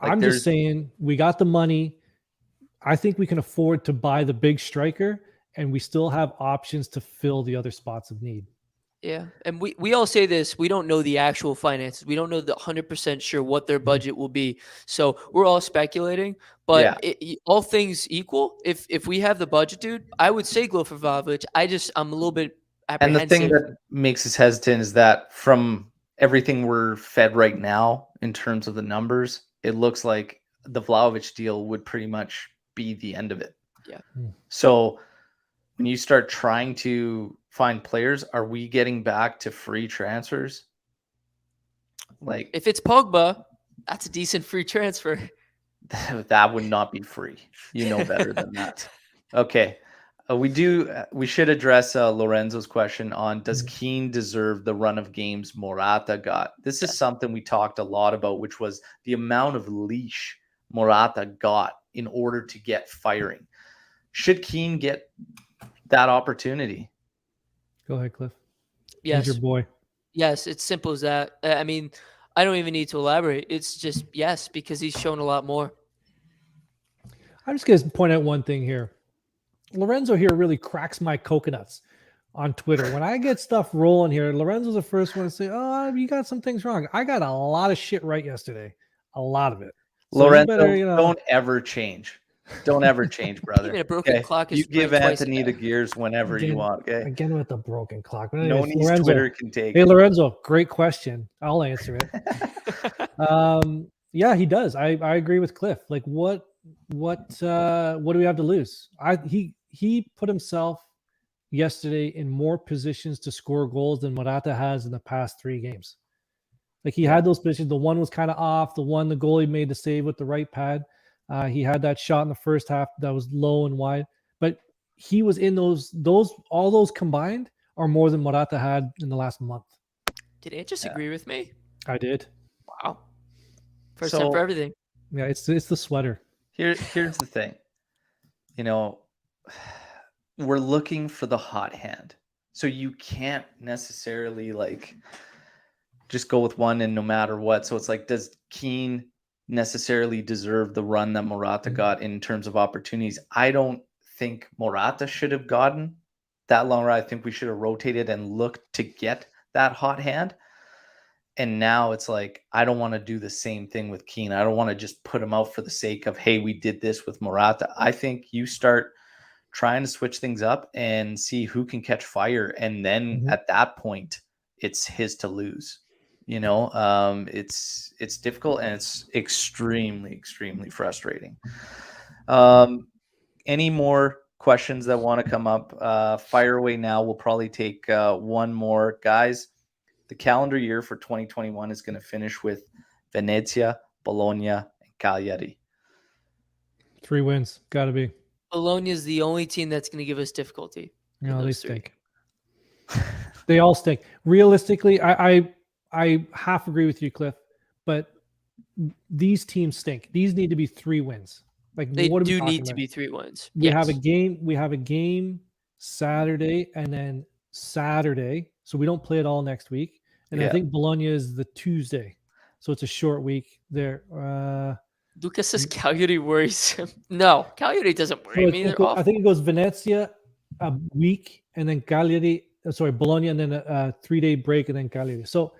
Like I'm just saying, we got the money. I think we can afford to buy the big striker, and we still have options to fill the other spots of need. Yeah, and we all say this. We don't know the actual finances. We don't know the 100% sure what their budget will be. So we're all speculating. But all things equal, if we have the budget, dude, I would say Glofavovic. I'm a little bit apprehensive. And the thing that makes us hesitant is that from everything we're fed right now in terms of the numbers, it looks like the Vlahovic deal would pretty much be the end of it. Yeah. So when you start trying to find players, are we getting back to free transfers? Like if it's Pogba, that's a decent free transfer. That would not be free. You know better than that. Okay. We should address Lorenzo's question on, does Keane deserve the run of games Morata got? This is something we talked a lot about, which was the amount of leash Morata got in order to get firing. Should Keane get that opportunity? Go ahead, Cliff. Yes. He's your boy. Yes, it's simple as that. I mean, I don't even need to elaborate. It's just yes, because he's shown a lot more. I'm just going to point out one thing here. Lorenzo here really cracks my coconuts on Twitter. When I get stuff rolling here, Lorenzo's the first one to say, oh, you got some things wrong. I got a lot of shit right yesterday. A lot of it. So Lorenzo, don't ever change. Don't ever change, brother. Even a broken clock is you give Anthony the gears whenever you want. Okay. Again with the broken clock. No one Lorenzo, Twitter can take. Hey, Lorenzo, great question. I'll answer it. Yeah, he does. I agree with Cliff. Like, what do we have to lose? He put himself yesterday in more positions to score goals than Morata has in the past 3 games. Like he had those positions. The one was kind of off. The goalie made the save with the right pad. He had that shot in the first half that was low and wide, but he was in those all those combined are more than Morata had in the last month. Did Ant just agree with me? I did. Wow. First time for everything. Yeah, it's the sweater. Here's the thing. We're looking for the hot hand. So you can't necessarily just go with one and no matter what. So it's like, does Keane necessarily deserve the run that Morata got in terms of opportunities? I don't think Morata should have gotten that long run. I think we should have rotated and looked to get that hot hand. And now it's like, I don't want to do the same thing with Keane. I don't want to just put him out for the sake of, hey, we did this with Morata. I think you start trying to switch things up and see who can catch fire. And then at that point, it's his to lose. It's difficult and it's extremely, extremely frustrating. Any more questions that want to come up? Fire away now. We'll probably take one more. Guys, the calendar year for 2021 is going to finish with Venezia, Bologna, and Cagliari. 3 wins. Got to be. Bologna is the only team that's going to give us difficulty. No, they stink. They all stink. Realistically, I half agree with you, Cliff, but these teams stink. These need to be 3 wins. They do need to be 3 wins. We have a game Saturday and then Saturday, so we don't play it all next week. And I think Bologna is the Tuesday, so it's a short week there. Lucas says Cagliari worries him. No, Cagliari doesn't worry me. I think it goes Venezia a week and then Bologna and then a 3-day break and then Cagliari. So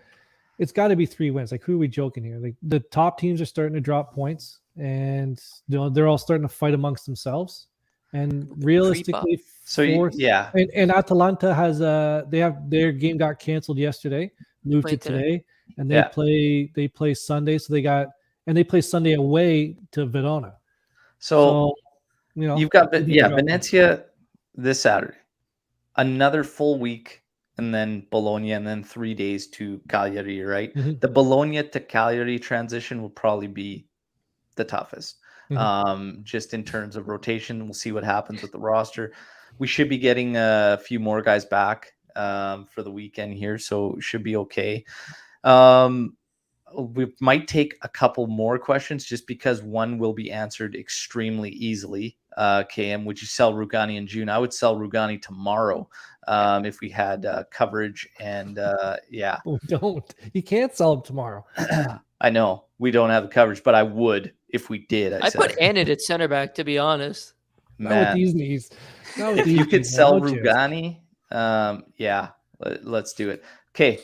it's got to be 3 wins. Who are we joking here? The top teams are starting to drop points and they're all starting to fight amongst themselves. And realistically, and Atalanta has their game got canceled yesterday, moved to today, and they play Sunday. So they play Sunday away to Verona. So you've got Venezia this Saturday, another full week, and then Bologna, and then 3 days to Cagliari, right? Mm-hmm. The Bologna to Cagliari transition will probably be the toughest. Mm-hmm. Just in terms of rotation, we'll see what happens with the roster. We should be getting a few more guys back for the weekend here, so it should be okay. We might take a couple more questions just because one will be answered extremely easily. KM, would you sell Rugani in June? I would sell Rugani tomorrow if we had coverage. And we don't. You can't sell him tomorrow. I know we don't have the coverage, but I would if we did. I put Anit at center back, to be honest. Man. Not with these knees. If you could sell Rugani, let's do it. Okay.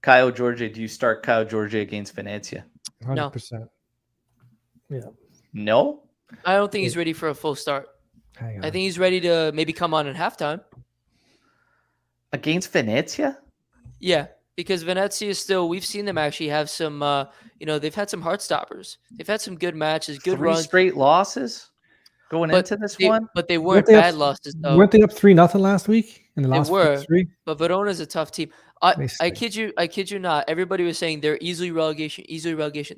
Caio Jorge, do you start Caio Jorge against Venezia? 100%. Yeah. No? I don't think he's ready for a full start. I think he's ready to maybe come on at halftime. Against Venezia? Yeah, because Venezia still, we've seen them actually have some, they've had some heart stoppers. They've had some good matches, good 3 runs. Straight losses going into this one? But they weren't bad losses, though. Weren't they up 3-0 last week? In the last they were, 3? But Verona's a tough team. I kid you not. Everybody was saying they're easily relegation.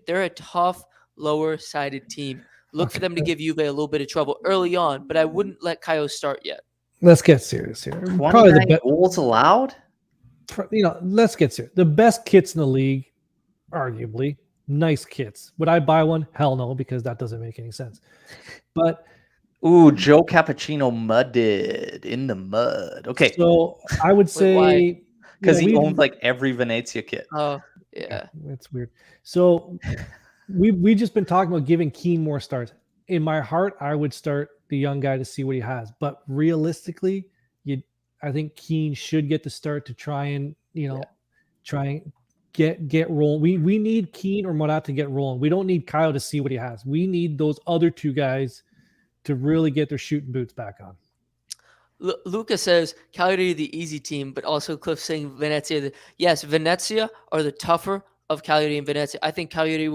They're a tough, lower-sided team. Look for them to give Juve a little bit of trouble early on, but I wouldn't let Caio start yet. Let's get serious here. Probably the best goals allowed. Let's get serious. The best kits in the league, arguably, nice kits. Would I buy one? Hell no, because that doesn't make any sense. But Joe Cappuccino mudded in the mud. Okay, so I would say because he owns every Venezia kit. Oh yeah, that's weird. So we just been talking about giving Keane more starts. In my heart, I would start the young guy to see what he has. But realistically, I think Keane should get the start to try and get rolling. We need Keane or Morata to get rolling. We don't need Caio to see what he has. We need those other 2 guys to really get their shooting boots back on. Luca says Cagliari the easy team, but also Cliff saying Venezia. Yes, Venezia are the tougher of Cagliari and Venezia. I think Cagliari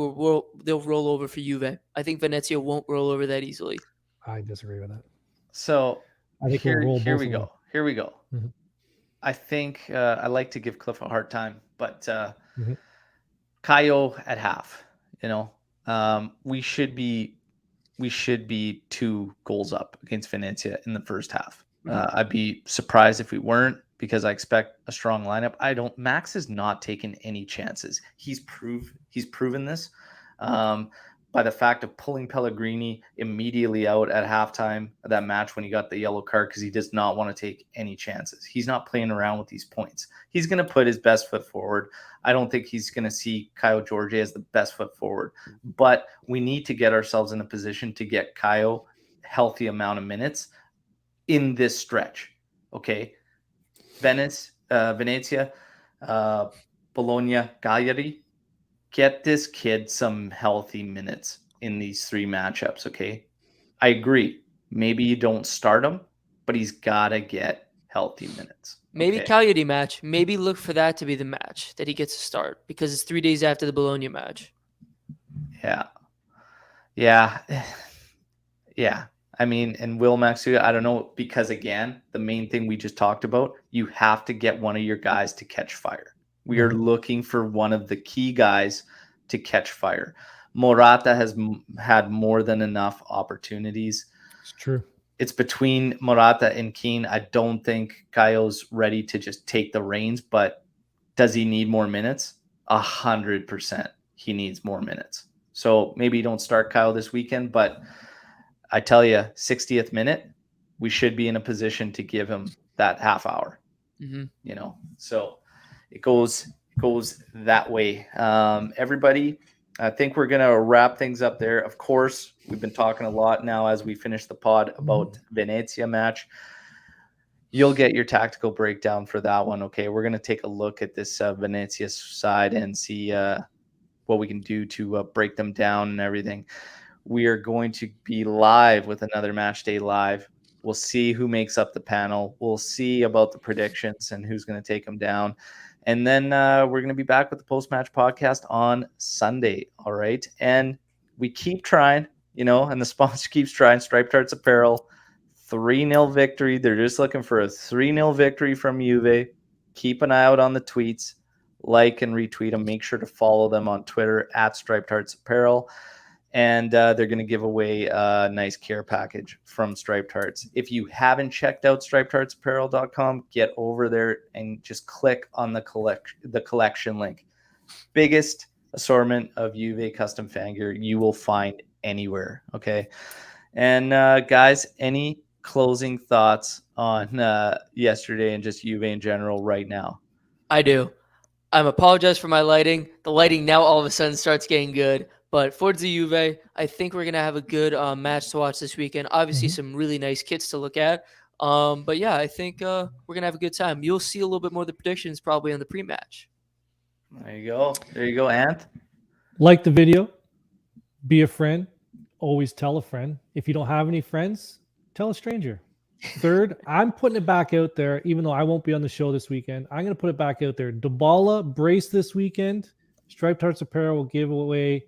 they'll roll over for Juve. I think Venezia won't roll over that easily. I disagree with that. So I think here we go. Mm-hmm. I think I like to give Cliff a hard time, but Caio at half. We should be 2 goals up against Venezia in the first half. I'd be surprised if we weren't, because I expect a strong lineup. Max has not taken any chances. He's proven this. By the fact of pulling Pellegrini immediately out at halftime of that match when he got the yellow card because he does not want to take any chances. He's not playing around with these points. He's going to put his best foot forward. I don't think he's going to see Kyle George as the best foot forward, but we need to get ourselves in a position to get Kyle healthy amount of minutes in this stretch. Okay. Venezia, Bologna, Cagliari, get this kid some healthy minutes in these 3 matchups, okay? I agree. Maybe you don't start him, but he's got to get healthy minutes. Maybe Cagliari match. Maybe look for that to be the match that he gets to start because it's 3 days after the Bologna match. Yeah. I mean, and Will Maxu, I don't know, because again, the main thing we just talked about, you have to get one of your guys to catch fire. We are looking for one of the key guys to catch fire. Morata has had more than enough opportunities. It's true. It's between Morata and Keane. I don't think Kayo's ready to just take the reins, but does he need more minutes? 100%. He needs more minutes. So maybe you don't start Kyle this weekend, but I tell you, 60th minute, we should be in a position to give him that half hour. So it goes that way. Everybody, I think we're going to wrap things up there. Of course, we've been talking a lot now as we finish the pod about Venezia match. You'll get your tactical breakdown for that one. Okay. We're going to take a look at this Venezia side and see what we can do to break them down and everything. We are going to be live with another Match Day Live. We'll see who makes up the panel. We'll see about the predictions and who's going to take them down. And then we're going to be back with the post-match podcast on Sunday. All right. And we keep trying, and the sponsor keeps trying. Striped Hearts Apparel, 3-0 victory. They're just looking for a 3-0 victory from Juve. Keep an eye out on the tweets. Like and retweet them. Make sure to follow them on Twitter at Striped Hearts Apparel. And they're going to give away a nice care package from Striped Hearts. If you haven't checked out stripedheartsapparel.com, get over there and just click on the collection link. Biggest assortment of Juve custom fan gear you will find anywhere. Okay. And guys, any closing thoughts on yesterday and just Juve in general right now? I do. I'm apologize for my lighting. The lighting now all of a sudden starts getting good. But Forza Juve, I think we're going to have a good match to watch this weekend. Obviously, some really nice kits to look at. But yeah, I think we're going to have a good time. You'll see a little bit more of the predictions probably on the pre-match. There you go, Ant. Like the video. Be a friend. Always tell a friend. If you don't have any friends, tell a stranger. Third, I'm putting it back out there, even though I won't be on the show this weekend. I'm going to put it back out there. Dybala brace this weekend. Striped Hearts Apparel will give away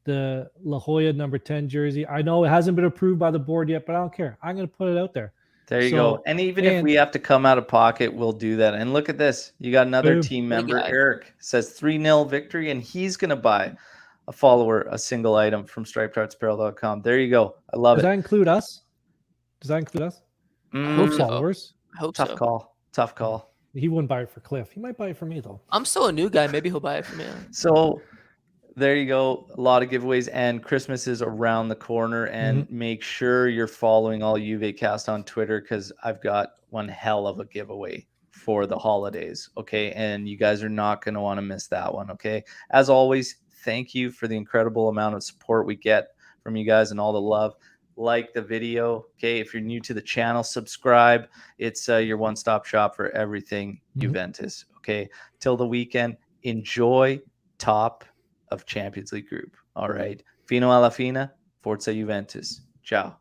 the La Jolla number 10 jersey. I know it hasn't been approved by the board yet, but I don't care. I'm going to put it out there. There you go. And even if we have to come out of pocket, we'll do that. And look at this. You got another team member, Eric, says 3-0 victory, and he's going to buy a follower a single item from stripedheartsapparel.com. There you go. I love it. Does that include us? I hope so. Followers? I hope Tough so. Tough call. He wouldn't buy it for Cliff. He might buy it for me, though. I'm still a new guy. Maybe he'll buy it for me. So there you go. A lot of giveaways, and Christmas is around the corner. And make sure you're following all UVCast on Twitter, because I've got one hell of a giveaway for the holidays. Okay. And you guys are not going to want to miss that one. Okay. As always, thank you for the incredible amount of support we get from you guys and all the love. Like the video. Okay. If you're new to the channel, subscribe. It's your one-stop shop for everything Juventus. Okay. Till the weekend, enjoy top of Champions League group. All right. Fino alla fine. Forza Juventus. Ciao.